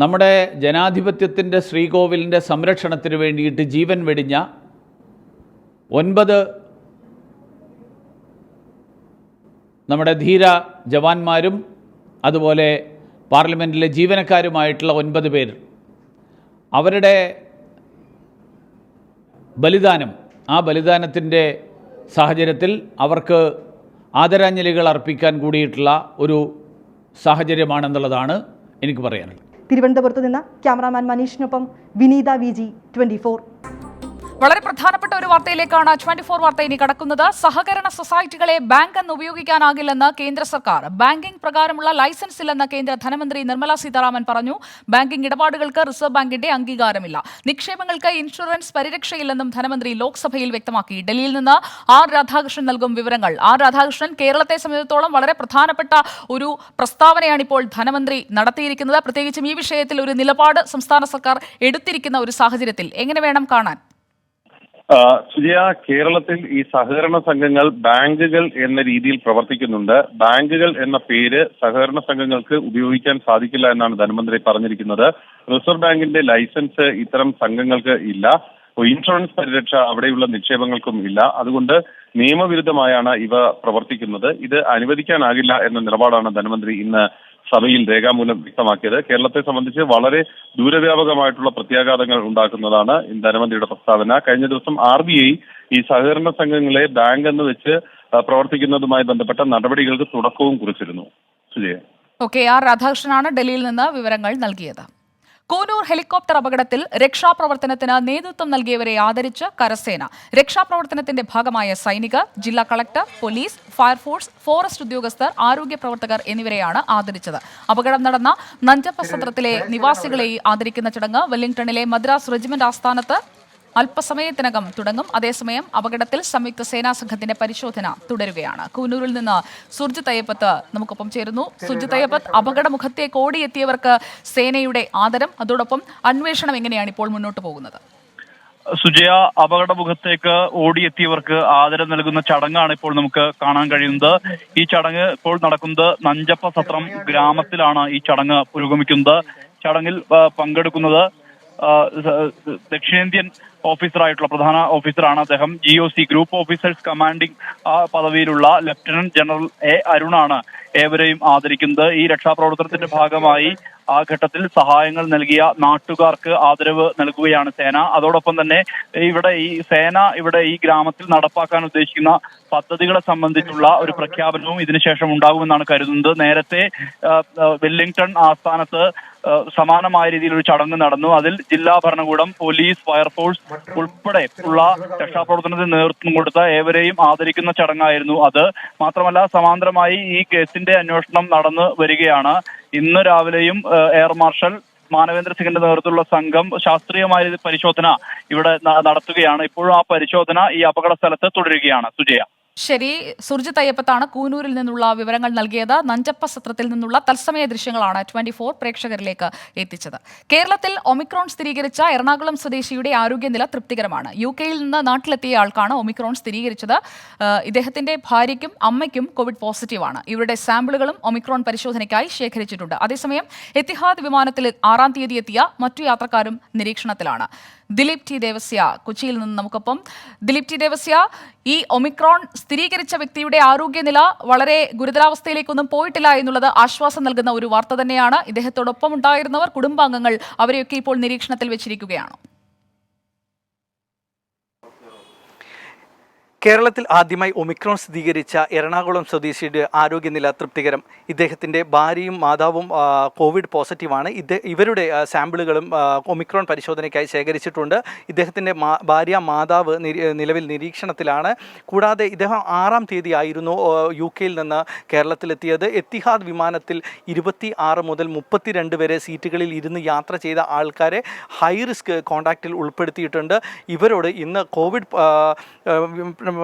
നമ്മുടെ ജനാധിപത്യത്തിൻ്റെ ശ്രീകോവിലിൻ്റെ സംരക്ഷണത്തിന് വേണ്ടിയിട്ട് ജീവൻ വെടിഞ്ഞ 9 നമ്മുടെ ധീര ജവാന്മാരും അതുപോലെ പാർലമെൻറ്റിലെ ജീവനക്കാരുമായിട്ടുള്ള 9 പേർ, അവരുടെ ബലിദാനം, ആ ബലിദാനത്തിൻ്റെ സാഹചര്യത്തിൽ അവർക്ക് ആദരാഞ്ജലികൾ അർപ്പിക്കാൻ കൂടിയിട്ടുള്ള ഒരു സാഹചര്യമാണെന്നുള്ളതാണ് എനിക്ക് പറയാനുള്ളത്.
തിരുവനന്തപുരത്ത് നിന്ന് ക്യാമറാമാൻ മനീഷിനൊപ്പം വിനീത VG 24.
വളരെ പ്രധാനപ്പെട്ട ഒരു വാർത്തയിലേക്കാണ് 24 വാർത്ത ഇനി കടക്കുന്നത്. സഹകരണ സൊസൈറ്റികളെ ബാങ്ക് എന്ന് ഉപയോഗിക്കാനാകില്ലെന്ന് കേന്ദ്ര സർക്കാർ. ബാങ്കിംഗ് പ്രകാരമുള്ള ലൈസൻസ് ഇല്ലെന്ന് കേന്ദ്ര ധനമന്ത്രി നിർമ്മല സീതാരാമൻ പറഞ്ഞു. ബാങ്കിംഗ് ഇടപാടുകൾക്ക് റിസർവ് ബാങ്കിന്റെ അംഗീകാരമില്ല. നിക്ഷേപങ്ങൾക്ക് ഇൻഷുറൻസ് പരിരക്ഷയില്ലെന്നും ധനമന്ത്രി ലോക്സഭയിൽ വ്യക്തമാക്കി. ഡൽഹിയിൽ നിന്ന് ആർ രാധാകൃഷ്ണൻ നൽകും വിവരങ്ങൾ. ആർ രാധാകൃഷ്ണൻ, കേരളത്തെ സംബന്ധിച്ചിടത്തോളം വളരെ പ്രധാനപ്പെട്ട ഒരു പ്രസ്താവനയാണ് ഇപ്പോൾ ധനമന്ത്രി നടത്തിയിരിക്കുന്നത്. പ്രത്യേകിച്ചും ഈ വിഷയത്തിൽ ഒരു നിലപാട് സംസ്ഥാന സർക്കാർ എടുത്തിരിക്കുന്ന ഒരു സാഹചര്യത്തിൽ എങ്ങനെ വേണം കാണാൻ?
സുജയ, കേരളത്തിൽ ഈ സഹകരണ സംഘങ്ങൾ ബാങ്കുകൾ എന്ന രീതിയിൽ പ്രവർത്തിക്കുന്നുണ്ട്. ബാങ്കുകൾ എന്ന പേര് സഹകരണ സംഘങ്ങൾക്ക് ഉപയോഗിക്കാൻ സാധിക്കില്ല എന്നാണ് ധനമന്ത്രി പറഞ്ഞിരിക്കുന്നത്. റിസർവ് ബാങ്കിന്റെ ലൈസൻസ് ഇത്തരം സംഘങ്ങൾക്ക് ഇല്ല. ഇൻഷുറൻസ് പരിരക്ഷ അവിടെയുള്ള നിക്ഷേപങ്ങൾക്കും ഇല്ല. അതുകൊണ്ട് നിയമവിരുദ്ധമായാണ് ഇവ പ്രവർത്തിക്കുന്നത്. ഇത് അനുവദിക്കാനാകില്ല എന്ന നിലപാടാണ് ധനമന്ത്രി ഇന്ന് സഭയിൽ രേഖാമൂലം വ്യക്തമാക്കിയത്. കേരളത്തെ സംബന്ധിച്ച് വളരെ ദൂരവ്യാപകമായിട്ടുള്ള പ്രത്യാഘാതങ്ങൾ ഉണ്ടാക്കുന്നതാണ് ധനമന്ത്രിയുടെ പ്രസ്താവന. കഴിഞ്ഞ ദിവസം RBI ഈ സഹകരണ സംഘങ്ങളെ ബാങ്ക് എന്ന് വെച്ച് പ്രവർത്തിക്കുന്നതുമായി ബന്ധപ്പെട്ട നടപടികൾക്ക് തുടക്കവും കുറിച്ചിരുന്നു. സുജയ.
ആർ രാധാകൃഷ്ണനാണ് ഡൽഹിയിൽ നിന്ന് വിവരങ്ങൾ നൽകിയത്. കൂനൂർ ഹെലികോപ്റ്റർ അപകടത്തിൽ രക്ഷാപ്രവർത്തനത്തിന് നേതൃത്വം നൽകിയവരെ ആദരിച്ച് കരസേന. രക്ഷാപ്രവർത്തനത്തിന്റെ ഭാഗമായ സൈനികർ, ജില്ലാ കളക്ടർ, പോലീസ്, ഫയർഫോഴ്സ്, ഫോറസ്റ്റ് ഉദ്യോഗസ്ഥർ, ആരോഗ്യ പ്രവർത്തകർ എന്നിവരെയാണ് ആദരിച്ചത്. അപകടം നടന്ന നഞ്ചപ്പ സത്രത്തിലെ നിവാസികളെ ആദരിക്കുന്ന ചടങ്ങ് വെല്ലിംഗ്ടണിലെ മദ്രാസ് റെജിമെന്റ് ആസ്ഥാനത്ത് അല്പസമയത്തിനകം തുടങ്ങും. അതേസമയം അപകടത്തിൽ സംയുക്ത സേനാ സംഘത്തിന്റെ പരിശോധന തുടരുകയാണ്. കൂനൂരിൽ നിന്ന് സുർജിത് അയ്യപ്പത്ത് നമുക്കൊപ്പം ചേരുന്നു. സുർജിത് അയ്യപ്പത്ത്, അപകടമുഖത്തേക്ക് ഓടിയെത്തിയവർക്ക് സേനയുടെ ആദരം, അതോടൊപ്പം അന്വേഷണം എങ്ങനെയാണ് ഇപ്പോൾ മുന്നോട്ട് പോകുന്നത്?
സുജയ, അപകടമുഖത്തേക്ക് ഓടിയെത്തിയവർക്ക് ആദരം നൽകുന്ന ചടങ്ങാണ് ഇപ്പോൾ നമുക്ക് കാണാൻ കഴിയുന്നത്. ഈ ചടങ്ങ് ഇപ്പോൾ നടക്കുന്നത് നഞ്ചപ്പ സത്രം ഗ്രാമത്തിലാണ് ഈ ചടങ്ങ് പുരോഗമിക്കുന്നത്. ചടങ്ങിൽ പങ്കെടുക്കുന്നത് ദക്ഷിണേന്ത്യൻ ഓഫീസറായിട്ടുള്ള പ്രധാന ഓഫീസറാണ് അദ്ദേഹം. GOC ഗ്രൂപ്പ് ഓഫീസേഴ്സ് കമാൻഡിംഗ് പദവിയിലുള്ള ലഫ്റ്റനന്റ് ജനറൽ A. അരുണാണ് ഏവരെയും ആദരിക്കുന്നത്. ഈ രക്ഷാപ്രവർത്തനത്തിന്റെ ഭാഗമായി ആ ഘട്ടത്തിൽ സഹായങ്ങൾ നൽകിയ നാട്ടുകാർക്ക് ആദരവ് നൽകുകയാണ് സേന. അതോടൊപ്പം തന്നെ ഇവിടെ ഈ ഗ്രാമത്തിൽ നടപ്പാക്കാൻ ഉദ്ദേശിക്കുന്ന പദ്ധതികളെ സംബന്ധിച്ചുള്ള ഒരു പ്രഖ്യാപനവും ഇതിനുശേഷം ഉണ്ടാകുമെന്നാണ് കരുതുന്നത്. നേരത്തെ വെല്ലിംഗ്ടൺ ആസ്ഥാനത്ത് സമാനമായ രീതിയിൽ ഒരു ചടങ്ങ് നടന്നു. അതിൽ ജില്ലാ ഭരണകൂടം, പോലീസ്, ഫയർഫോഴ്സ് ഉൾപ്പെടെ ഉള്ള രക്ഷാപ്രവർത്തനത്തിന് നേതൃത്വം കൊടുത്ത ഏവരെയും ആദരിക്കുന്ന ചടങ്ങായിരുന്നു അത്. മാത്രമല്ല, സമാന്തരമായി ഈ കേസിന്റെ അന്വേഷണം നടന്നു വരികയാണ്. ഇന്ന് രാവിലെയും എയർ മാർഷൽ മാനവേന്ദ്ര സിംഗിന്റെ നേതൃത്വത്തിലുള്ള സംഘം ശാസ്ത്രീയമായ പരിശോധന ഇവിടെ നടത്തുകയാണ്. ഇപ്പോഴും ആ പരിശോധന ഈ അപകട സ്ഥലത്ത് തുടരുകയാണ്. സുജയ.
ശരി, സുർജിത് അയ്യപ്പത്താണ് കൂനൂരിൽ നിന്നുള്ള വിവരങ്ങൾ നൽകിയത്. നഞ്ചപ്പ സത്രത്തിൽ നിന്നുള്ള തത്സമയ ദൃശ്യങ്ങളാണ് 24 പ്രേക്ഷകരിലേക്ക് എത്തിച്ചത്. കേരളത്തിൽ ഒമിക്രോൺ സ്ഥിരീകരിച്ച എറണാകുളം സ്വദേശിയുടെ ആരോഗ്യനില തൃപ്തികരമാണ്. UK-യിൽ നിന്ന് നാട്ടിലെത്തിയ ആൾക്കാണ് ഒമിക്രോൺ സ്ഥിരീകരിച്ചത്. ഇദ്ദേഹത്തിന്റെ ഭാര്യയ്ക്കും അമ്മയ്ക്കും കോവിഡ് പോസിറ്റീവാണ്. ഇവരുടെ സാമ്പിളുകളും ഒമിക്രോൺ പരിശോധനയ്ക്കായി ശേഖരിച്ചിട്ടുണ്ട്. അതേസമയം എത്തിഹാദ് വിമാനത്തിൽ 6-ാം തീയതി എത്തിയ മറ്റു യാത്രക്കാരും നിരീക്ഷണത്തിലാണ്. ദിലീപ് ടി ദേവസ്യ കൊച്ചിയിൽ നിന്ന് നമുക്കൊപ്പം. ദിലീപ് ടി ദേവസ്യ, ഈ ഒമിക്രോൺ സ്ഥിരീകരിച്ച വ്യക്തിയുടെ ആരോഗ്യനില വളരെ ഗുരുതരാവസ്ഥയിലേക്കൊന്നും പോയിട്ടില്ല എന്നുള്ളത് ആശ്വാസം നൽകുന്ന ഒരു വാർത്ത തന്നെയാണ്. ഇദ്ദേഹത്തോടൊപ്പം ഉണ്ടായിരുന്നവർ, കുടുംബാംഗങ്ങൾ, അവരെയൊക്കെ ഇപ്പോൾ നിരീക്ഷണത്തിൽ വെച്ചിരിക്കുകയാണ്.
കേരളത്തിൽ ആദ്യമായി ഒമിക്രോൺ സ്ഥിരീകരിച്ച എറണാകുളം സ്വദേശിയുടെ ആരോഗ്യനില തൃപ്തികരം. ഇദ്ദേഹത്തിൻ്റെ ഭാര്യയും മാതാവും കോവിഡ് പോസിറ്റീവാണ്. ഇവരുടെ സാമ്പിളുകളും ഒമിക്രോൺ പരിശോധനയ്ക്കായി ശേഖരിച്ചിട്ടുണ്ട്. ഇദ്ദേഹത്തിൻ്റെ ഭാര്യ, മാതാവ് നിലവിൽ നിരീക്ഷണത്തിലാണ്. കൂടാതെ ഇദ്ദേഹം 6-ാം തീയതി ആയിരുന്നു UK-യിൽ നിന്ന് കേരളത്തിലെത്തിയത്. എത്തിഹാദ് വിമാനത്തിൽ 26 മുതൽ 32 വരെ സീറ്റുകളിൽ ഇരുന്ന് യാത്ര ചെയ്ത ആൾക്കാരെ ഹൈ റിസ്ക് കോൺടാക്റ്റിൽ ഉൾപ്പെടുത്തിയിട്ടുണ്ട്. ഇവരോട് ഇന്ന് കോവിഡ്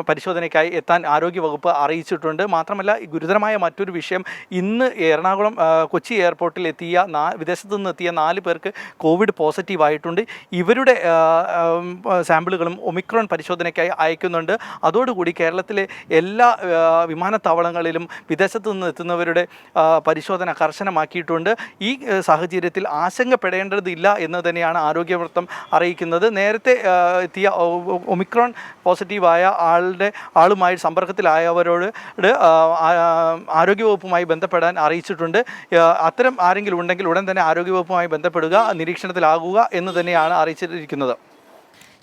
പരിശോധനയ്ക്കായി എത്താൻ ആരോഗ്യവകുപ്പ് അറിയിച്ചിട്ടുണ്ട്. മാത്രമല്ല ഗുരുതരമായ മറ്റൊരു വിഷയം, ഇന്ന് എറണാകുളം കൊച്ചി എയർപോർട്ടിൽ എത്തിയ വിദേശത്തു നിന്ന് എത്തിയ 4 പേർക്ക് കോവിഡ് പോസിറ്റീവ് ആയിട്ടുണ്ട്. ഇവരുടെ സാമ്പിളുകളും ഒമിക്രോൺ പരിശോധനയ്ക്കായി അയക്കുന്നുണ്ട്. അതോടുകൂടി കേരളത്തിലെ എല്ലാ വിമാനത്താവളങ്ങളിലും വിദേശത്തു നിന്ന് എത്തുന്നവരുടെ പരിശോധന കർശനമാക്കിയിട്ടുണ്ട്. ഈ സാഹചര്യത്തിൽ ആശങ്കപ്പെടേണ്ടതില്ല എന്ന് തന്നെയാണ് ആരോഗ്യവൃത്തം അറിയിക്കുന്നത്. നേരത്തെ എത്തിയ ഒമിക്രോൺ പോസിറ്റീവായ ആളുമായി സമ്പർക്കത്തിലായവരോട് ആരോഗ്യവകുപ്പുമായി ബന്ധപ്പെടാൻ അറിയിച്ചിട്ടുണ്ട്. അത്തരം ആരെങ്കിലും ഉണ്ടെങ്കിൽ ഉടൻ തന്നെ ആരോഗ്യവകുപ്പുമായി ബന്ധപ്പെടുക, നിരീക്ഷണത്തിലാകുക എന്ന് തന്നെയാണ് അറിയിച്ചിരിക്കുന്നത്.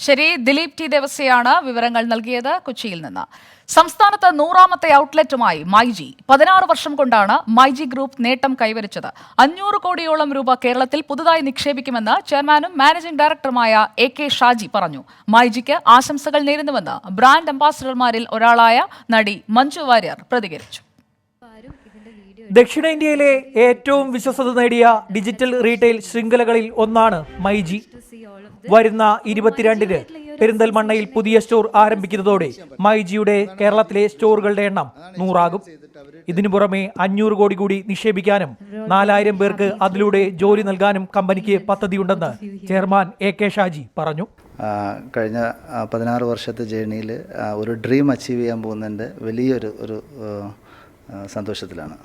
ശരി, ദിലീപ് ടി ദേവസ്യയാണ് വിവരങ്ങൾ നൽകിയത് കൊച്ചിയിൽ നിന്ന്. സംസ്ഥാനത്ത് 100ാമത്തെ ഔട്ട്ലെറ്റുമായി മൈജി. 16 വർഷം കൊണ്ടാണ് മൈജി ഗ്രൂപ്പ് നേട്ടം കൈവരിച്ചത്. 500 കോടിയോളം രൂപ കേരളത്തിൽ പുതുതായി നിക്ഷേപിക്കുമെന്ന് ചെയർമാനും മാനേജിംഗ് ഡയറക്ടറുമായ AK ഷാജി പറഞ്ഞു. മൈജിക്ക് ആശംസകൾ നേരുന്നുവെന്ന് ബ്രാൻഡ് അംബാസിഡർമാരിൽ ഒരാളായ നടി മഞ്ജു വാര്യർ പ്രതികരിച്ചു.
ദക്ഷിണേന്ത്യയിലെ ഏറ്റവും വിശ്വസ്തത നേടിയ ഡിജിറ്റൽ റീറ്റെയിൽ ശൃംഖലകളിൽ ഒന്നാണ് മൈജി. വരുന്ന 22-ന് പെരിന്തൽമണ്ണയിൽ പുതിയ സ്റ്റോർ ആരംഭിക്കുന്നതോടെ മൈജിയുടെ കേരളത്തിലെ സ്റ്റോറുകളുടെ എണ്ണം 100 ആകും. ഇതിനു പുറമെ 500 കോടി കൂടി നിക്ഷേപിക്കാനും 4000 പേർക്ക് അതിലൂടെ ജോലി നൽകാനും കമ്പനിക്ക് പദ്ധതിയുണ്ടെന്ന് ചെയർമാൻ AK ഷാജി പറഞ്ഞു.
കഴിഞ്ഞ 16 വർഷത്തെ ജേർണിയിൽ ഒരു ഡ്രീം അച്ചീവ് ചെയ്യാൻ പോകുന്നതിൻ്റെ വലിയൊരു സന്തോഷത്തിലാണ്.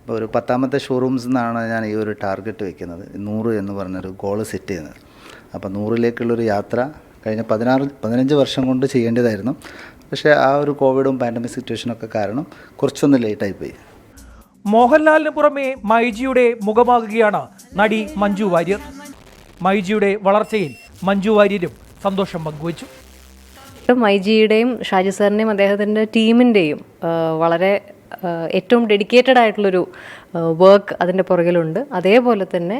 ഇപ്പോൾ ഒരു 10ാമത്തെ ഷോറൂംസിൽ നിന്നാണ് ഞാൻ ഈ ഒരു ടാർഗറ്റ് വയ്ക്കുന്നത്, 100 എന്ന് പറഞ്ഞൊരു ഗോള് സെറ്റ് ചെയ്യുന്നത്. അപ്പോൾ 100ലേക്കുള്ളൊരു യാത്ര കഴിഞ്ഞ 15 വർഷം കൊണ്ട് ചെയ്യേണ്ടതായിരുന്നു. പക്ഷേ ആ ഒരു കോവിഡും പാൻഡമിക് സിറ്റുവേഷനൊക്കെ കാരണം കുറച്ചൊന്ന് ലേറ്റായിപ്പോയി.
മോഹൻലാലിന് പുറമെ മൈജിയുടെ മുഖമാകുകയാണ് നടി മഞ്ജു വാര്യർ. മൈജിയുടെ വളർച്ചയിൽ മഞ്ജു വാര്യരും സന്തോഷം പങ്കുവച്ചു.
മൈജിയുടെയും ഷാജി സാറിൻ്റെയും അദ്ദേഹത്തിൻ്റെ ടീമിൻ്റെയും വളരെ ഏറ്റവും ഡെഡിക്കേറ്റഡ് ആയിട്ടുള്ളൊരു വർക്ക് അതിൻ്റെ പുറകിലുണ്ട്. അതേപോലെ തന്നെ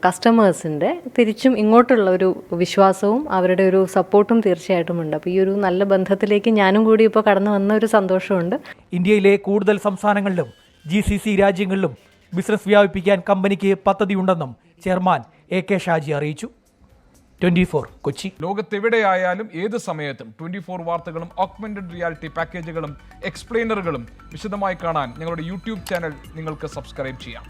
കസ്റ്റമേഴ്സിൻ്റെ തിരിച്ചും ഇങ്ങോട്ടുള്ള ഒരു വിശ്വാസവും അവരുടെ ഒരു സപ്പോർട്ടും തീർച്ചയായിട്ടും ഉണ്ട്. അപ്പോൾ ഈ ഒരു നല്ല ബന്ധത്തിലേക്ക് ഞാനും കൂടി ഇപ്പോൾ കടന്നു വന്ന ഒരു സന്തോഷമുണ്ട്.
ഇന്ത്യയിലെ കൂടുതൽ സംസ്ഥാനങ്ങളിലും GCC രാജ്യങ്ങളിലും ബിസിനസ് വ്യാപിപ്പിക്കാൻ കമ്പനിക്ക് പദ്ധതിയുണ്ടെന്നും ചെയർമാൻ AK ഷാജി അറിയിച്ചു. 24 കൊച്ചി.
ലോകത്തെവിടെയായാലും ഏത് സമയത്തും 24 വാർത്തകളും ഓഗ്മെന്റഡ് റിയാലിറ്റി പാക്കേജുകളും എക്സ്പ്ലെയിനറുകളും വിശദമായി കാണാൻ ഞങ്ങളുടെ യൂട്യൂബ് ചാനൽ നിങ്ങൾക്ക് സബ്സ്ക്രൈബ് ചെയ്യാം.